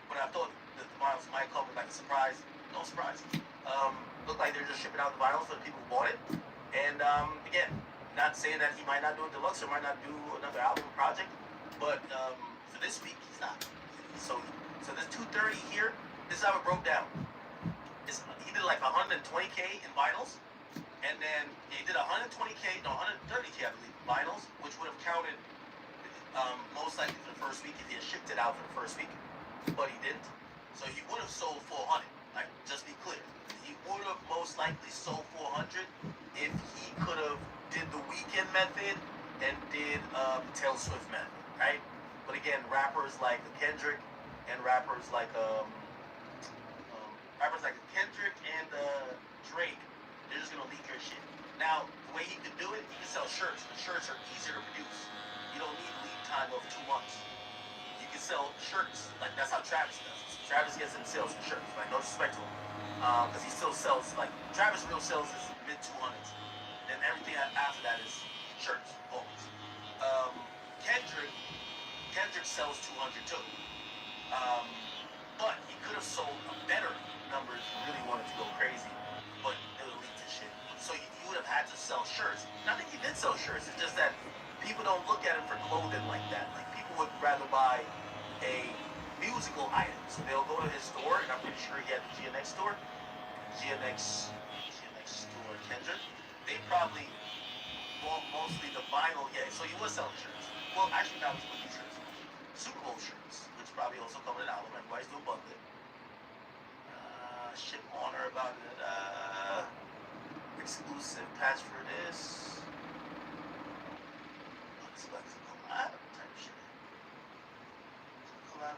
But I thought that the vinyls might come with like a surprise. No surprise. Looked like they're just shipping out the vinyls for the people who bought it. And again, not saying that he might not do a deluxe or might not do another album project, but for this week he's not. So this 230 here, this is how it broke down. He did like 120K in vinyls, and then he did 130K I believe, vinyls, which would have counted most likely for the first week if he had shipped it out for the first week, but he didn't. So he would have sold 400. Like, just be clear, he would have most likely sold 400 if he could have did the Weekend method and did the Taylor Swift method, right? But again, rappers like Kendrick and rappers like Kendrick and Drake, they're just gonna leak your shit. Now, the way he could do it, he can sell shirts. The shirts are easier to produce. You don't need lead time of 2 months. You can sell shirts. Like, that's how Travis does. Travis gets in sales for shirts, right? No disrespect to him. Because he still sells, like, Travis real sales is mid-200s. and everything after that is shirts, always. Kendrick sells 200 too. But he could have sold a better number if he really wanted to go crazy. But it would lead to shit. So you would have had to sell shirts. And I think he did sell shirts. It's just that people don't look at him for clothing like that. Like people would rather buy a musical item. So they'll go to his store, and I'm pretty sure he had the GNX store. GNX store, Kendrick. They probably bought mostly the vinyl. Yeah, so he was selling shirts. Well, actually, not with these shirts. Super Bowl shirts, which probably also come in an album. Everybody's doing bundling. Ship on or about it. Exclusive patch for this. Oh, this is like some collab type shit. Some collab.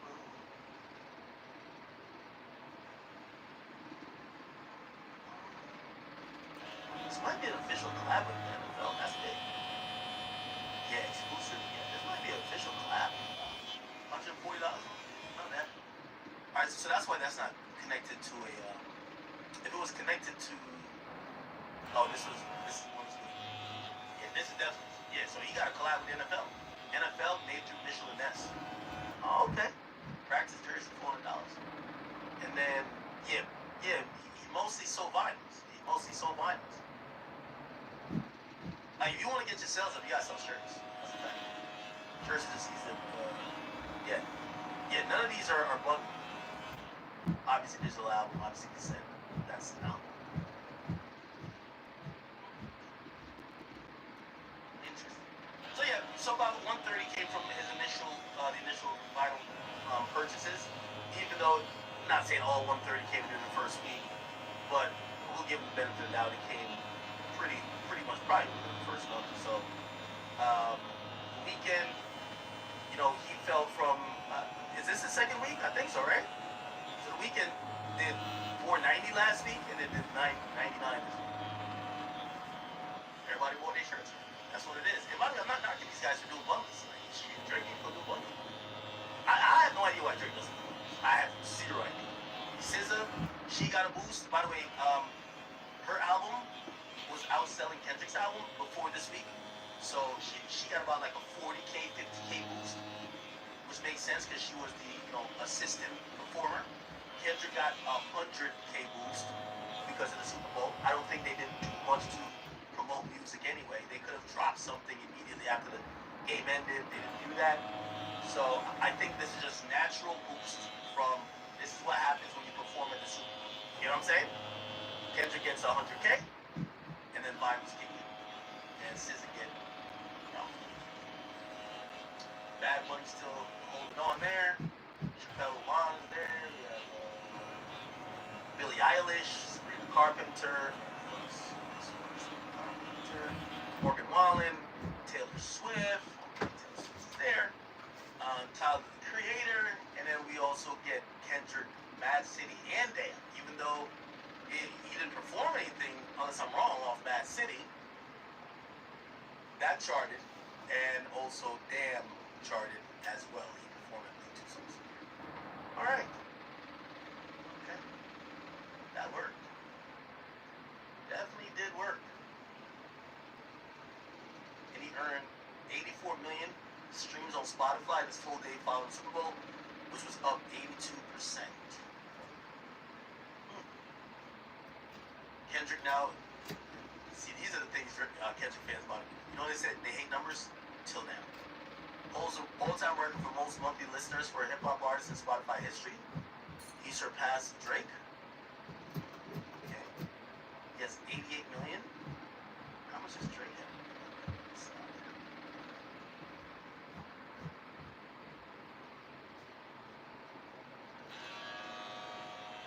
This might be an official collab with the NFL. That's big. Yeah, exclusive. Yeah, this might be an official collab. $140. Not bad. Alright, so that's why that's not connected to a. If it was connected to. Oh, this is one. Yeah, this is definitely. Yeah, so he got a collab with the NFL. NFL made through Michelin S. Oh, okay. Practice jersey, $400. And then, he mostly sold vinyls. Like, if you want to get your sales up, you gotta sell shirts. That's the fact. Shirts is just easy. Yeah, none of these are bundled. Obviously, digital album, obviously, cassette. That's an album. Interesting. So, yeah, so about 130 came from his initial vinyl purchases. Even though, not saying all 130 came in the first week, but we'll give him the benefit of the doubt. It came pretty much probably within the first month or so. Weekend, he fell from. Is this the second week? I think so, right? So the Weekend did 490 last week, and then did 999 this week. Everybody wore their shirts. That's what it is. And by the way, I'm not knocking these guys for doing bundles. Like, Drake ain't gonna do bundles. I have no idea why Drake doesn't do bundles. I have zero idea. SZA, she got a boost. By the way, her album was outselling Kendrick's album before this week. So she got about like a 40K, 50K boost, which makes sense because she was the assistant performer. Kendrick got a 100K boost because of the Super Bowl. I don't think they did too much to promote music anyway. They could have dropped something immediately after the game ended. They didn't do that. So I think this is just natural boost from this is what happens when you perform at the Super Bowl. You know what I'm saying? Kendrick gets 100K, and then Vinyl's kick in. And SZA get, Bad Bunny still holding on there. Chappelle O'Malley's there. We have Billie Eilish, Sabrina Carpenter, Morgan Wallen, Taylor Swift. Taylor Swift's there. Tyler the Creator, and then we also get Kendrick, Mad City, and Damn. Even though he didn't perform anything, unless I'm wrong, off Mad City, that charted, and also Damn charted as well. He performed in 2 songs. All right. Okay. That worked. Definitely did work. And he earned 84 million streams on Spotify this full day following the Super Bowl, which was up 82%. Kendrick now, see, these are the things Kendrick fans about it. They said they hate numbers? Till now. Holds an all-time record for most monthly listeners for a hip-hop artist in Spotify history. He surpassed Drake. Okay. He has 88 million. How much does Drake have?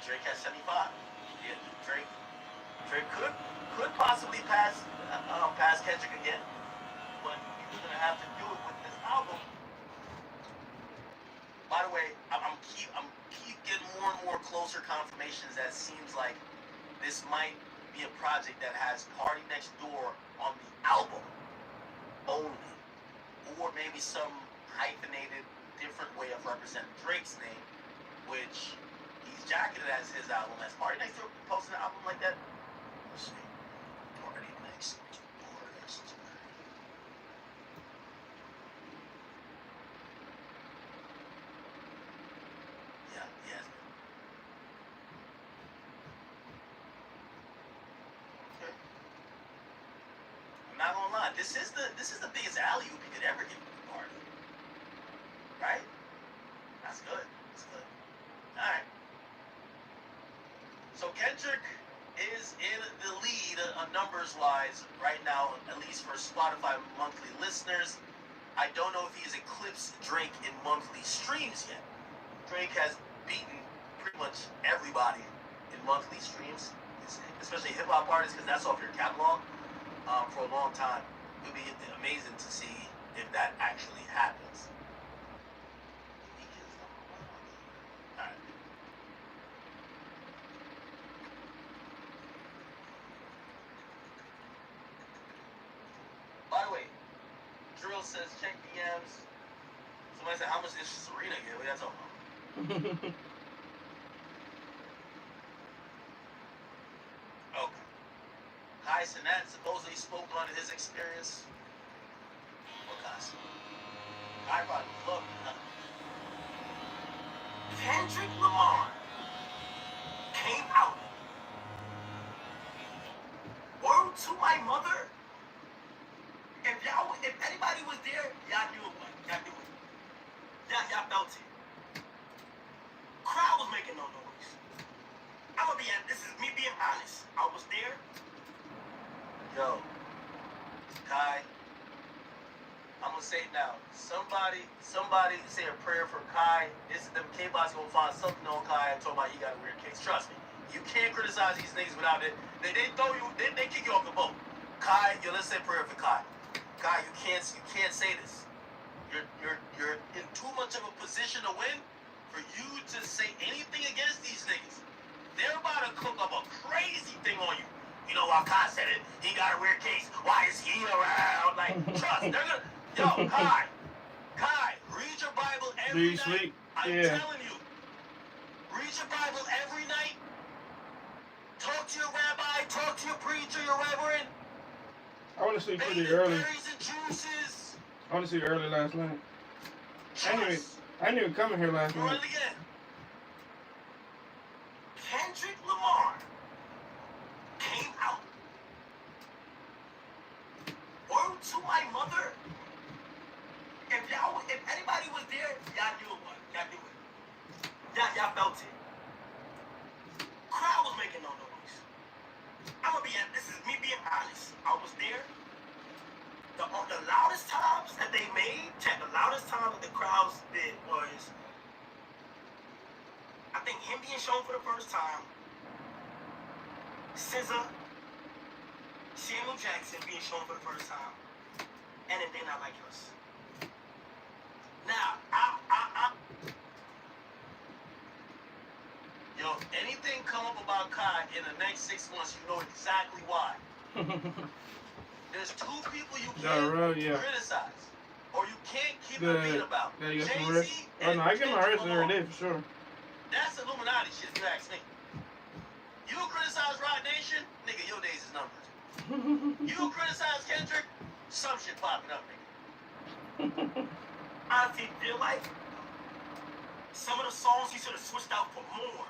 Drake has 75. Yeah, Drake could possibly pass Kendrick again, but he's gonna have to do it with this album. By the way, I'm keep getting more and more closer confirmations that seems like this might be a project that has Party Next Door on the album only, or maybe some hyphenated different way of representing Drake's name, which he's jacketed as his album. As Party Next Door posting an album like that? Let's see. Party Next Door. God, this is the biggest alley-oop you could ever give a party. Right? That's good. That's good. Alright. So Kendrick is in the lead numbers-wise right now, at least for Spotify monthly listeners. I don't know if he's eclipsed Drake in monthly streams yet. Drake has beaten pretty much everybody in monthly streams, especially hip-hop artists, because that's off your catalog for a long time. It would be amazing to see if that actually happens. All right. By the way, Drill says check DMs. Somebody said, how much did Serena get? What are you talking about? Okay. Kai Cenat supposedly spoke on his experience. What Kai? Kai probably loved it, huh? Kendrick Lamar came out. Word to my mother. If anybody was there, y'all knew it. Y'all knew it. Y'all felt it. Crowd was making no noise. This is me being honest. I was there. Yo, Kai, I'm gonna say it now. Somebody say a prayer for Kai. Them K-Bots gonna find something on Kai and talk about he got a weird case. Trust me, you can't criticize these niggas without it. They throw you, they kick you off the boat. Kai, yo, let's say a prayer for Kai. Kai, you can't say this. You're in too much of a position to win for you to say anything against these niggas. They're about to cook up a crazy thing on you. You know, while Kai said it, he got a weird case. Why is he around? Like, trust, they're gonna... Yo, Kai, read your Bible every night. Sleep? I'm Yeah. telling you. Read your Bible every night. Talk to your rabbi, talk to your preacher, your reverend. I want to sleep pretty Bathe in early. berries and juices. I want to sleep early last night. Trust. I didn't even come in here last Run night. it again. Kendrick Lamar came out. Word to my mother. If anybody was there, y'all knew it. Y'all knew it. Y'all felt it. Crowd was making no noise. This is me being honest. I was there. The loudest times that they made, the loudest times that the crowds did was, I think him being shown for the first time, SZA, Samuel Jackson being shown for the first time, and then They Not Like Us. Now, Yo, if anything come up about Kai in the next 6 months, you know exactly why. There's two people you can't criticize, or you can't keep a beat about. Yeah, you got some Jay-Z rest. Oh and no, I get my rest Kendrick every Lamar. day for sure. That's Illuminati shit, if you ask me. You criticize Roc Nation, nigga, your days is numbered. You criticize Kendrick, some shit popping up, nigga. honestly feel like some of the songs he should have switched out for more.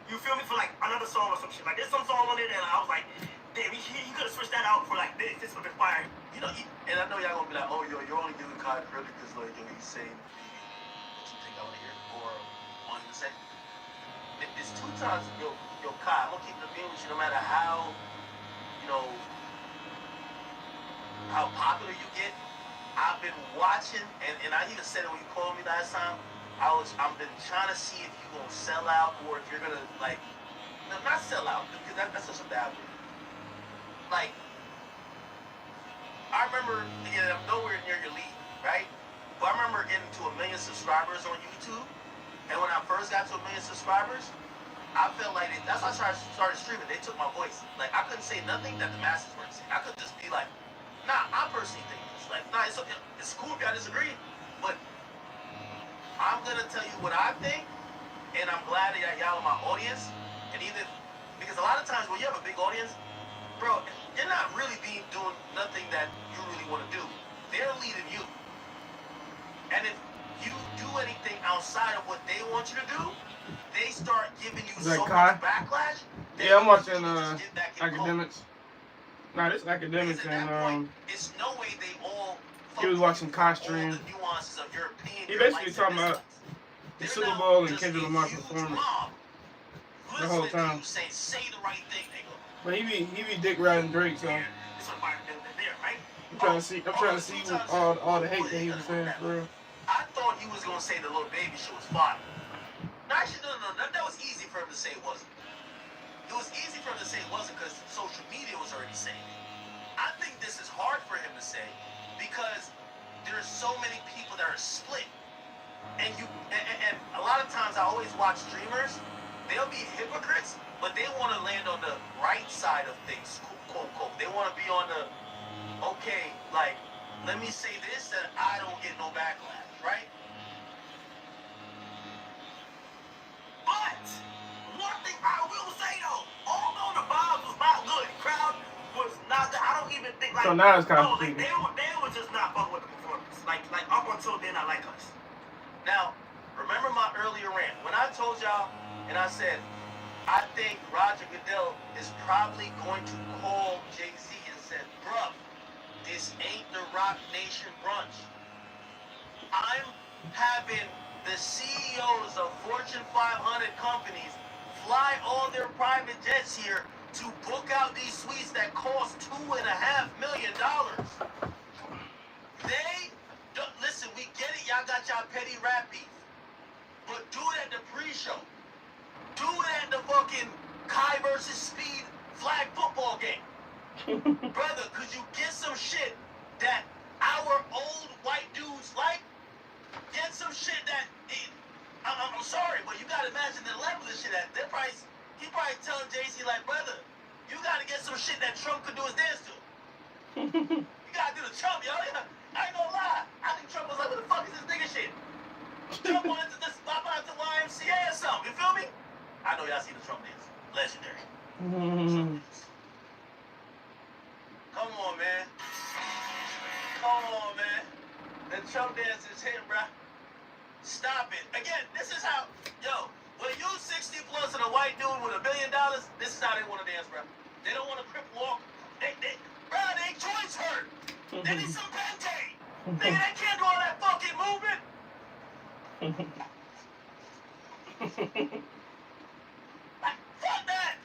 You feel me? For like another song or some shit. Like there's some song on there that I was like, damn, he could have switched that out for like this. This would have been fire. You know, and I know y'all gonna be like, oh, yo, you're only giving Kai credit because like, yo, he's saying what you think I want to hear or want him to say. It's 2 times, yo, Kai, I'm gonna keep it being with you no matter how, you know, how popular you get. I've been watching, and I even said it when you called me last time. I've been trying to see if you're gonna sell out or if you're gonna like, no, not sell out because that's such a bad word. Like, I remember, again, I'm nowhere near your league, right? But I remember getting to 1 million subscribers on YouTube, and when I first got to 1 million subscribers, I felt like that's why I started streaming. They took my voice. Like, I couldn't say nothing that the masses weren't saying. I could just be like, nah, I personally think this. Like, nah, it's okay. It's cool if y'all disagree, but I'm gonna tell you what I think, and I'm glad that y'all are my audience. And even because a lot of times when you have a big audience, bro, you're not really doing nothing that you really want to do. They're leading you. And if you do anything outside of what they want you to do, they start giving you so much backlash. Yeah, I'm watching Academics. Nah, this academics Because at and that point, it's no way they all. he was watching all costume. the nuances of your opinion. He your basically likes talking and about dislikes. the They're Super now Bowl and just Kendrick a Lamar huge performance mob the whole listening to time. you say the right thing, nigga. But he be dick riding Drake, so Yeah, it's a fire there, right? I'm trying to see all the hate that he was saying for real. I thought he was gonna say the Lil Baby shit was fire. No, actually, no. That was easy for him to say it wasn't. It was easy for him to say it wasn't because social media was already saying it. I think this is hard for him to say because there's so many people that are split. And a lot of times I always watch streamers, they'll be hypocrites, but they want to land on the right side of things, quote, quote. They want to be on the, okay, like, let me say this that I don't get no backlash, right? But one thing I will say though, although the vibes was not good, the crowd was not good. I don't even think like. So now it's kind of like they were just not fucking with the performance. Like up until then, I like us. Now, remember my earlier rant when I told y'all and I said I think Roger Goodell is probably going to call Jay-Z and said, bruh, this ain't the Rock Nation brunch. I'm having the CEOs of Fortune 500 companies fly all their private jets here to book out these suites that cost $2.5 million. Listen, we get it, y'all got y'all petty rap beef. But do it at the pre-show. Do it at the fucking Kai versus Speed flag football game. Brother, could you get some shit that our old white dudes like? Get some shit that I'm sorry, but you gotta imagine the level of shit at. He probably telling Jay-Z like, brother, you gotta get some shit that Trump could do his dance to. You gotta do the Trump, yo. I ain't gonna lie. I think Trump was like, what the fuck is this nigga shit? Trump wanted to just pop out to YMCA or something, you feel me? I know y'all see the Trump dance. Legendary. Come on, man. Come on, man. The Trump dance is hitting, bruh. Stop it. Again, this is how, yo, when you 60 plus and a white dude with $1 billion, this is how they want to dance, bruh. They don't want to crip walk. Bruh, they joints hurt. They need some Pente. Nigga, they can't do all that fucking movement. Like, fuck that.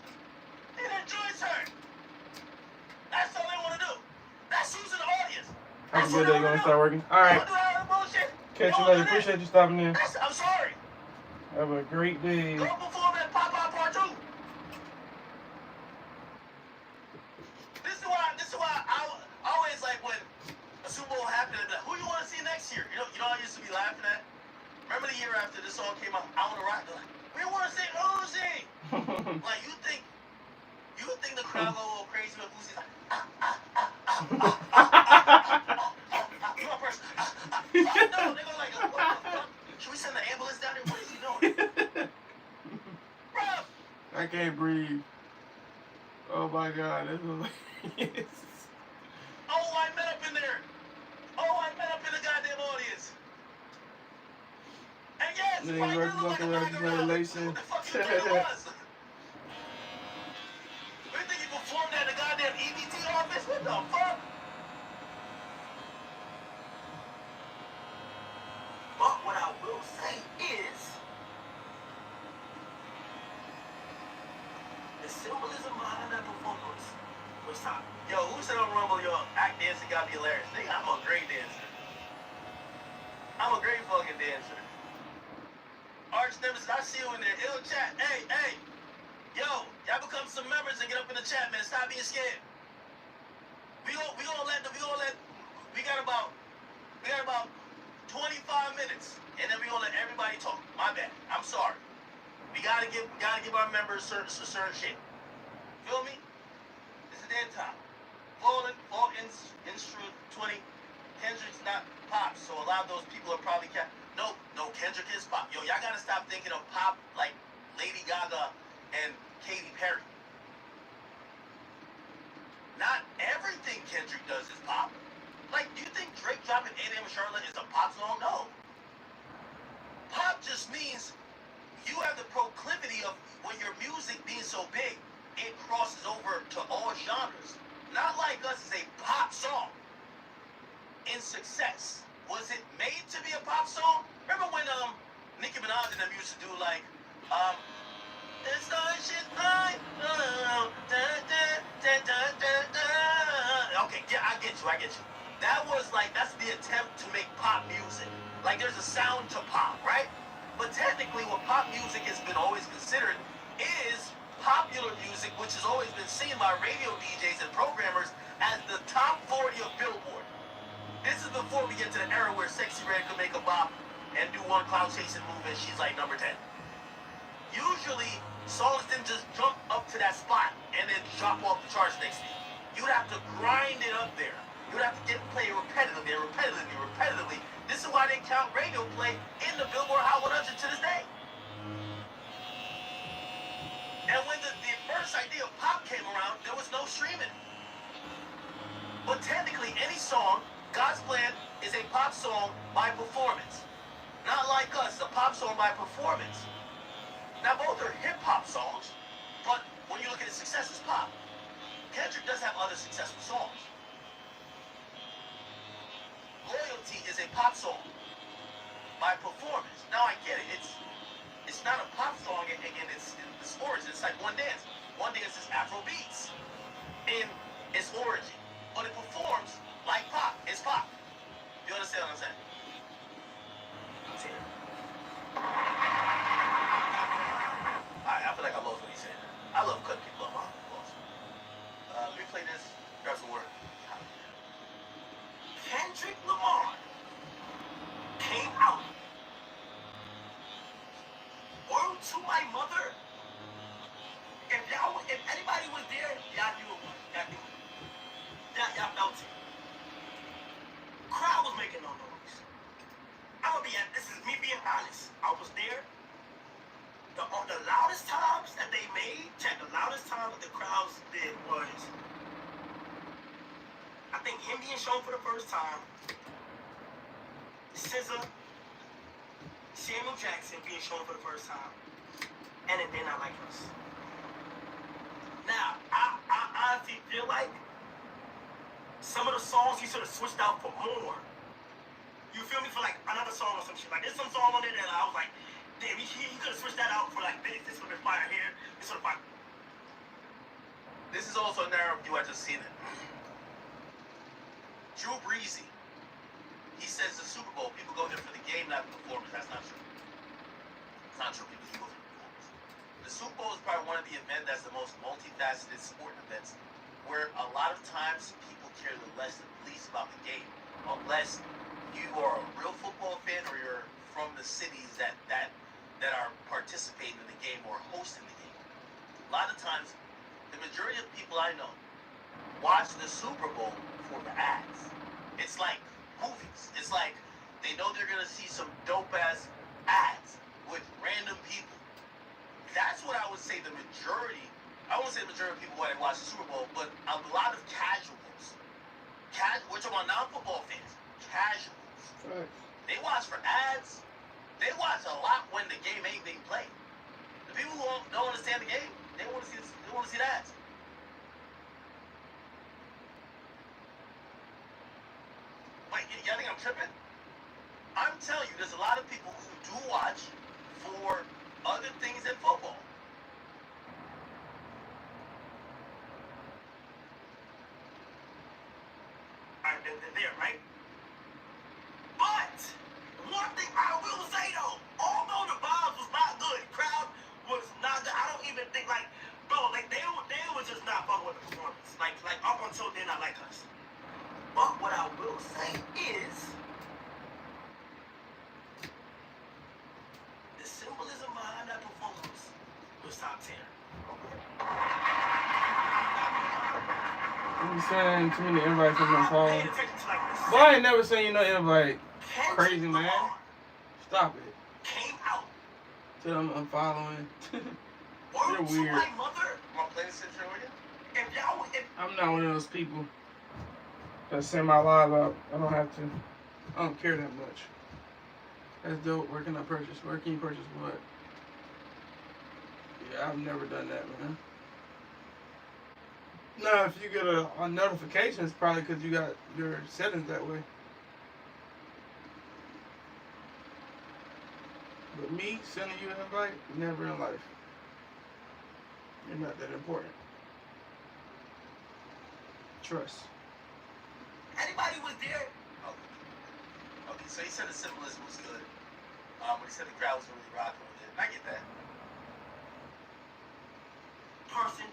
Their joints hurt. That's all they want to do. That's using the audience. That's a good day gonna start working. Alright. Catch you later. Appreciate you stopping in. I'm sorry. Have a great day. Go perform at Pop-Out Part 2. This is why I always like when a Super Bowl happened, like, who you want to see next year? You know I used to be laughing at? Remember the year after this song came out, I Want to Rock? Like, we want to see Uzi. Like, you think the crowd go a little crazy when Uzi's like, you want person? No, they go like, what the fuck? Should we send the ambulance down there? What is he doing? Bro. I can't breathe. Oh my god, this is hilarious. Oh, I met up in there. Oh, I met up in the goddamn audience. And yes, Niggas right, working look off the like a MAGA regulation. What the fuck you think it was? You think you performed at the goddamn EBT office? What the fuck? But what I will say is, the symbolism behind that performance was top. Yo, who said on Rumble, yo, act dancing gotta be hilarious? Nigga, I'm a great dancer. I'm a great fucking dancer. Arch Nemesis, I see you in there. Ill chat. Hey. Yo, y'all become some members and get up in the chat, man. Stop being scared. We got about 25 minutes, and then we gonna let everybody talk. My bad. I'm sorry. We gotta give our members certain shit. Feel me? This is their time. Fall instrument 20. Kendrick's not pop, so a lot of those people are probably No, Kendrick is pop. Yo, y'all gotta stop thinking of pop like Lady Gaga and Katy Perry. Not everything Kendrick does is pop. Like, do you think Drake dropping 8 AM in Charlotte is a pop song? No. Pop just means you have the proclivity of when your music being so big, it crosses over to all genres. Not like The stars should shine. Okay, yeah, I get you. That was like, that's the attempt to make pop music. Like, there's a sound to pop, right? But technically, what pop music has been always considered is popular music, which has always been seen by radio DJs and programmers as the top 40 of Billboard. This is before we get to the era where Sexy Red could make a bop and do one cloud chasing move and she's like number 10. Usually, songs didn't just jump up to that spot and then drop off the charts next week. You'd have to grind it up there. You'd have to get play repetitively. This is why they count radio play in the Billboard Hot 100 to this day. And when the first idea of pop came around, there was no streaming. But technically, any song, God's Plan, is a pop song by performance. Not like us, a pop song by performance. Now, both are hip-hop songs, but when you look at his success, it's pop. Kendrick does have other successful songs. Loyalty is a pop song by performance. Now, I get it. It's not a pop song, and again, it's origin. It's like One Dance. One Dance is Afro beats in its origin, but it performs like pop. It's pop. You understand what I'm saying? I feel like I lost what he said. I love cutting people up. Let me play this. Grab some word. Kendrick Lamar came out. Word to my mother. If anybody was there, y'all knew it was. Y'all felt it. Crowd was making no noise. This is me being honest. I was there. The loudest times that they made, the loudest time that the crowds did was, I think him being shown for the first time, SZA, Samuel Jackson being shown for the first time, and then They Not Like Us. Now, I honestly feel like some of the songs he should have switched out for more. You feel me? For like another song or some shit. Like there's some song on there that I was like, damn, he could have switched that out for like this would have been fire here, this would have fire. This is also a narrative you had just seen it. Drew Breezy. He says the Super Bowl, people go there for the game, not the performance. That's not true. It's not true. People go for the performance. The Super Bowl is probably one of the events that's the most multifaceted sport events, where a lot of times people care the least about the game, unless you are a real football fan or you're from the cities that are participating in the game or hosting the game. A lot of times, the majority of people I know watch the Super Bowl for the ads. It's like movies. It's like they know they're gonna see some dope ass ads with random people. That's what I would say the majority. I won't say the majority of people when they watch the Super Bowl, but a lot of casuals. We're talking about non-football fans. Casuals. Right. They watch for ads. They watch a lot when the game ain't being played. The people who don't understand the game, they want to see the ads. Wait, y'all think I'm tripping? I'm telling you, there's a lot of people who do watch for other things than football. Alright, they're there, right? But one thing I will say though, although the vibes was not good, crowd was not good. I don't even think like, bro, like they was just not fucking with the performance. Like up until They Not Like Us. But what I will say is, the symbolism behind that performance was top tier. You saying too many invites from my I phone. paid attention to like the Boy, I ain't never seen you no invite. Kendrick Crazy, man. Lamar Stop it. came out. Tell them I'm following. Word You're to weird. my mother. Want to play this intro with you? I'm not one of those people that send my live out. I don't have to. I don't care that much. That's dope. Where can I purchase? Where can you purchase what? Yeah, I've never done that, man. No, if you get a notification, it's probably because you got your settings that way. But me sending you an invite, never in life. You're not that important. Trust. Anybody was there? Okay, so he said the symbolism was good. But he said the crowd was really rocking with it. I get that. Person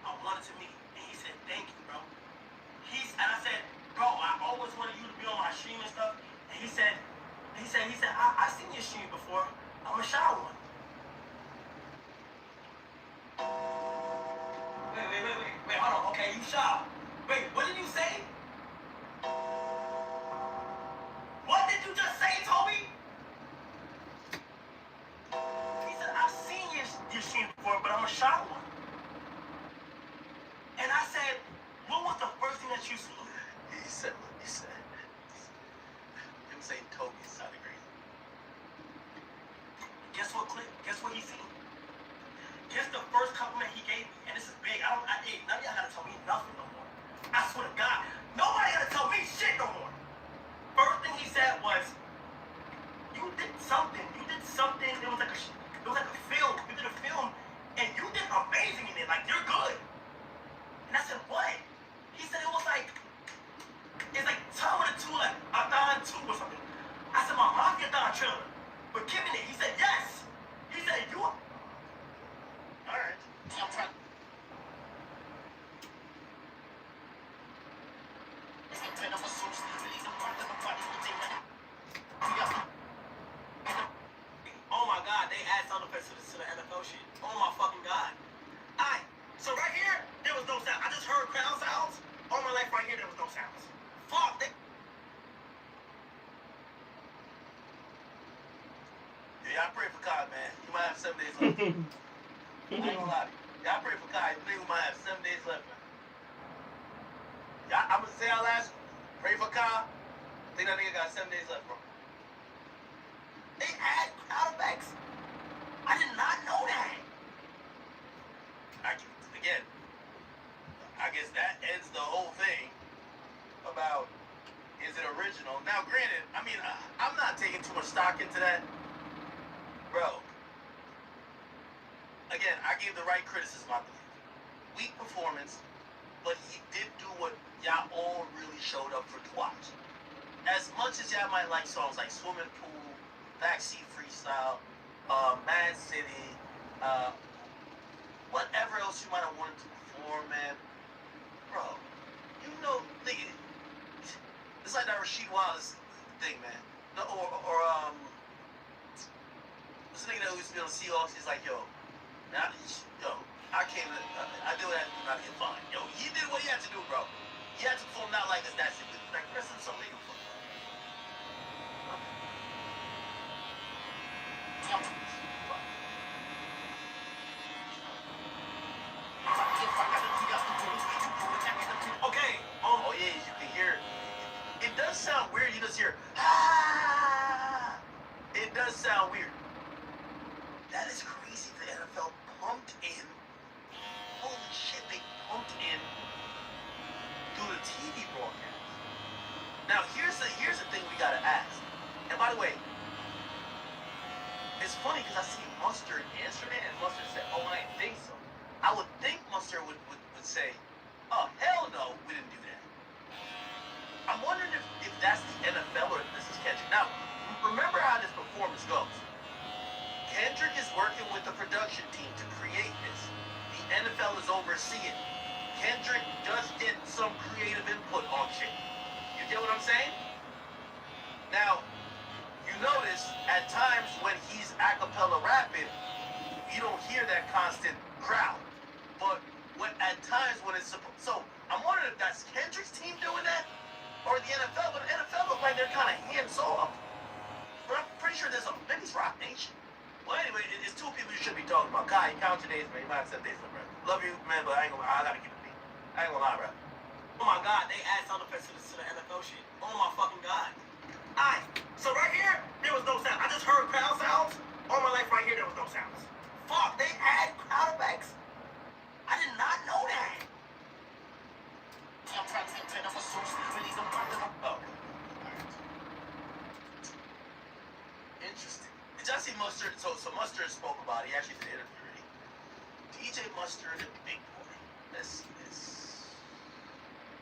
I wanted to meet, and he said, thank you, bro. And I said, bro, I always wanted you to be on my stream and stuff. And he said, I seen your stream before. I'm a shy one. Wait, hold on. Okay, you shy. Wait, what did you say? What did you just say, Toby? He said, I've seen your stream before, but I'm a shy one. And I said, what was the first thing that you saw? He said, him saying Toby sounded crazy. Guess what, Clip? Guess what he seen? Guess the first compliment he gave me, and this is big. None of y'all gotta tell me nothing no more. I swear to God, nobody gotta tell me shit no more. First thing he said was, you did something. It was like a film. You did a film, and you did amazing in it. Like, you're good. And I said, what? He said it's like Tom and the Two, like a Don 2 or something. I said, my Mafia Don trailer. But giving it, he said, yes. He said, you are. All right. Oh my God, they add sound effects to the NFL shit. Oh my fucking God. Alright, so right here, there was no sound. I just heard crowd sounds. All my life right here, there was no sounds. Fuck, Yeah, I pray for God, man. You might have 7 days left. I ain't gonna lie to you. Yeah, I pray for God. You nigga might have 7 days left, man. Yeah, I'm gonna say our last. Pray for God. I think that nigga got 7 days left, bro. They add crowd effects. I did not know that. Again, I guess that ends the whole thing about is it original. Now, granted, I mean, I'm not taking too much stock into that. Bro, again, I gave the right criticism, I believe. Weak performance, but he did do what y'all all really showed up for to watch. As much as y'all might like songs like Swimming Pool, Backseat Freestyle, Mad City, whatever else you might have wanted to perform, man, bro, you know, nigga, it's like that Rasheed Wallace thing, man. This nigga that used to be on the Seahawks, he's like, I came to, I do that not to get fined. Yo, he did what he had to do, bro. He had to perform not like this, that's it. Like, the rest of something you fuck. Okay. Oh yeah, you can hear. It does sound weird. You just hear. Ah! It does sound weird. That is crazy. The NFL pumped in. Holy shit, they pumped in through the TV broadcast. Now here's the thing we gotta ask. And by the way, it's funny because I see Mustard answer it, and Mustard said, "Oh, I didn't think so." I would think Mustard would say, "Oh, hell no, we didn't do that." I'm wondering if that's the NFL or if this is Kendrick. Now, remember how this performance goes. Kendrick is working with the production team to create this. The NFL is overseeing. Kendrick does get some creative input on shit. You get what I'm saying? Now, you notice at times when he's a cappella rapping, you don't hear that constant crowd. But at times when it's supposed, so I'm wondering if that's Kendrick's team doing that or the NFL. But the NFL look like they're kind of hands off. But I'm pretty sure there's maybe it's Rock Nation. Well, anyway, it's two people you should be talking about. Kai, count your days, man. You might have 7 days left, bro. Love you, man, but I gotta keep it beat. I ain't gonna lie, bro. Oh my God, they add sound effects to the NFL shit. Oh my fucking God. Alright, so right here, there was no sound. I just heard crowd sounds. All my life right here, there was no sounds. Fuck, they add crowd effects? I did not know that. Oh, okay. Interesting. Did y'all see Mustard, so Mustard spoke about it. He actually did an interview already. DJ Mustard and Big Boy. This.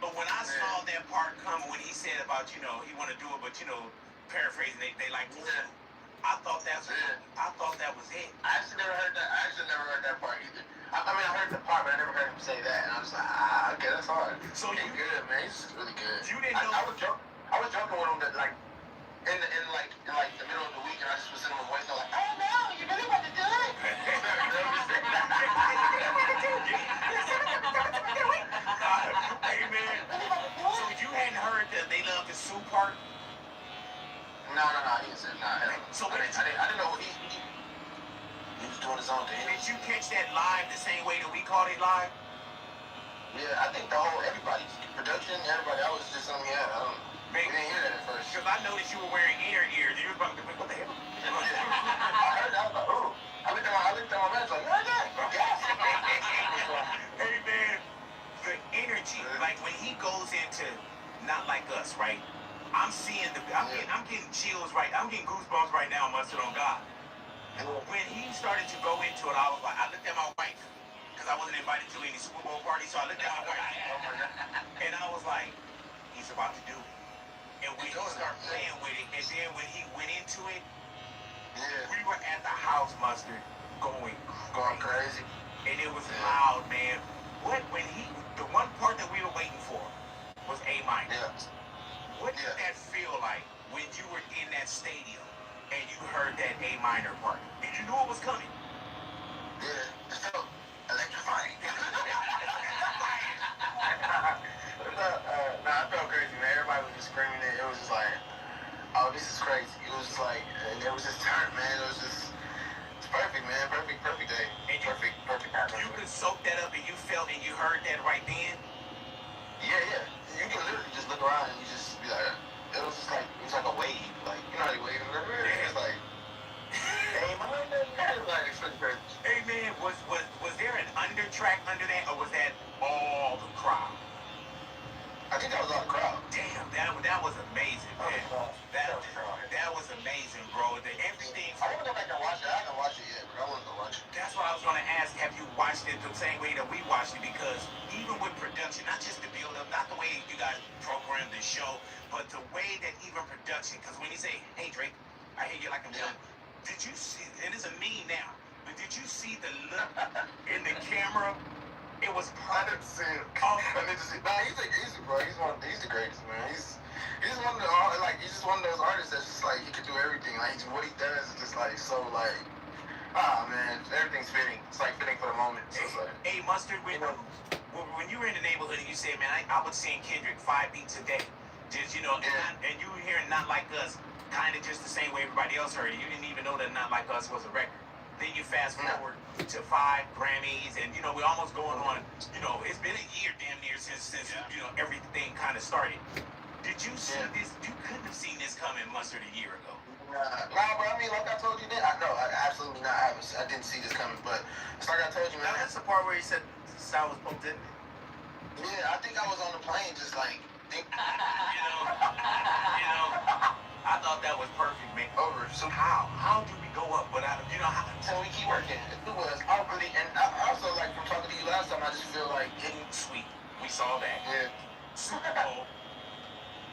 But when I saw that part come, when he said about, he want to do it, but, paraphrasing, they like to sue. I thought that was it. I actually never heard that part either. I mean, I heard the part, but I never heard him say that, and I was like, okay, that's hard. So he's good, man. He's really good. You didn't know. I was joking with him that like in the middle of the week, and I just was sending him a voice note like, oh no, you really want to do it? Hey man, so you hadn't heard the They Love to Sue part? No, he didn't say no. So I didn't know he was doing his own thing. Did you catch that live the same way that we caught it live? Yeah, I think everybody, production, everybody, I was just on we didn't hear that at first. Because I noticed you were wearing ears. You were about to what the hell? I heard that, I was like, oh. I looked at my man, like, yes. Hey man, the energy, like when he goes into Not Like Us, right? I'm getting chills right. I'm getting goosebumps right now, Mustard on God. When he started to go into it, I looked at my wife because I wasn't invited to any Super Bowl party, so I looked at my wife and I was like, he's about to do it. And when he started playing with it, and then when he went into it, we were at the house, Mustard, going crazy, and it was loud, man. The one part that we were waiting for was A minor. Yeah. What did that feel like when you were in that stadium and you heard that A minor part? Did you know it was coming? Yeah, it felt electrifying. I felt crazy, man. Everybody was just screaming it. It was just like, oh, this is crazy. It was just like, it was just turned, man. It's perfect, man. Perfect day. And perfect. You could soak that up and you felt and you heard that right then? Yeah. You can literally just look around and you just be like, it was like a wave. Like, you know how you wave? It's like, hey, man, it's pretty crazy. Hey, man, was there an undertrack under that, or was that all the crowd? I think that was all the crowd. Damn, that was amazing, man. That was amazing, bro. Everything. I want to go back and watch it. I haven't watched it yet, but I want to go watch it. That's what I was going to ask. Have you watched it the same way that we watched it? Because even with production, not just the build-up, not the way you guys programmed the show, but the way that even production, because when you say, hey, Drake, I hear you like I'm done. Did you see, and it's a meme now, but did you see the look in the camera? It was perfect. I didn't see it. He's bro. He's the greatest, man. He's one of the he's just one of those artists that's just like he could do everything. Like what he does is just like so like man, everything's fitting. It's like fitting for the moment. So it's like, hey, Mustard, when you were in the neighborhood and you said, man, I was seeing Kendrick 5 beats a day, just and you were hearing Not Like Us, kind of just the same way everybody else heard it. You didn't even know that Not Like Us was a record. Then you fast forward to 5 Grammys, and we're almost going on. It's been a year damn near since everything kind of started. Did you see this? You couldn't have seen this coming, Mustard, a year ago. Nah, bro. I mean, like I told you, I absolutely not. I didn't see this coming, but it's like I told you, man. Now, that's the part where he said the sound was pumped in. Yeah, I think I was on the plane, just like. I thought that was perfect, man. Over. So how do we go up without how? So we keep working. It was awkwardly, and also like from talking to you last time, I just feel like getting sweet. We saw that. Yeah. Super Bowl.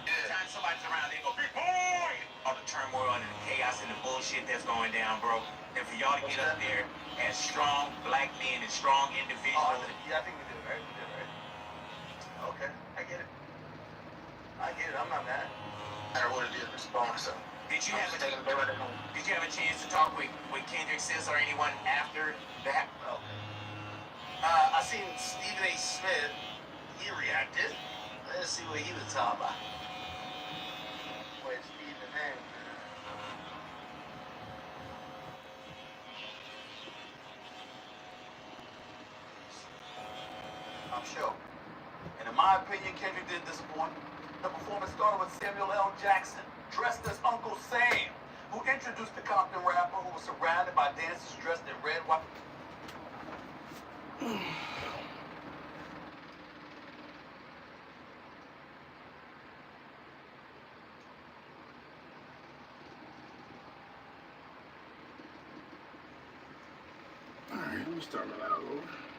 Anytime somebody's around, they go, big boy! All the turmoil and the chaos and the bullshit that's going down, bro. And for y'all to get up there as strong black men and strong individuals. I think we did, right? Okay, I get it. I'm not mad. I don't know what it is, it's bonus. So. Did you have a chance to talk with Kendrick, Sis, or anyone after that? Well, I seen Stephen A. Smith. He reacted. Let's see what he was talking about. Wait, Stephen A. I'm sure. And in my opinion, Kendrick didn't disappoint. The performance started with Samuel L. Jackson, dressed as Uncle Sam, who introduced the Compton rapper who was surrounded by dancers dressed in red, white. me start my live over.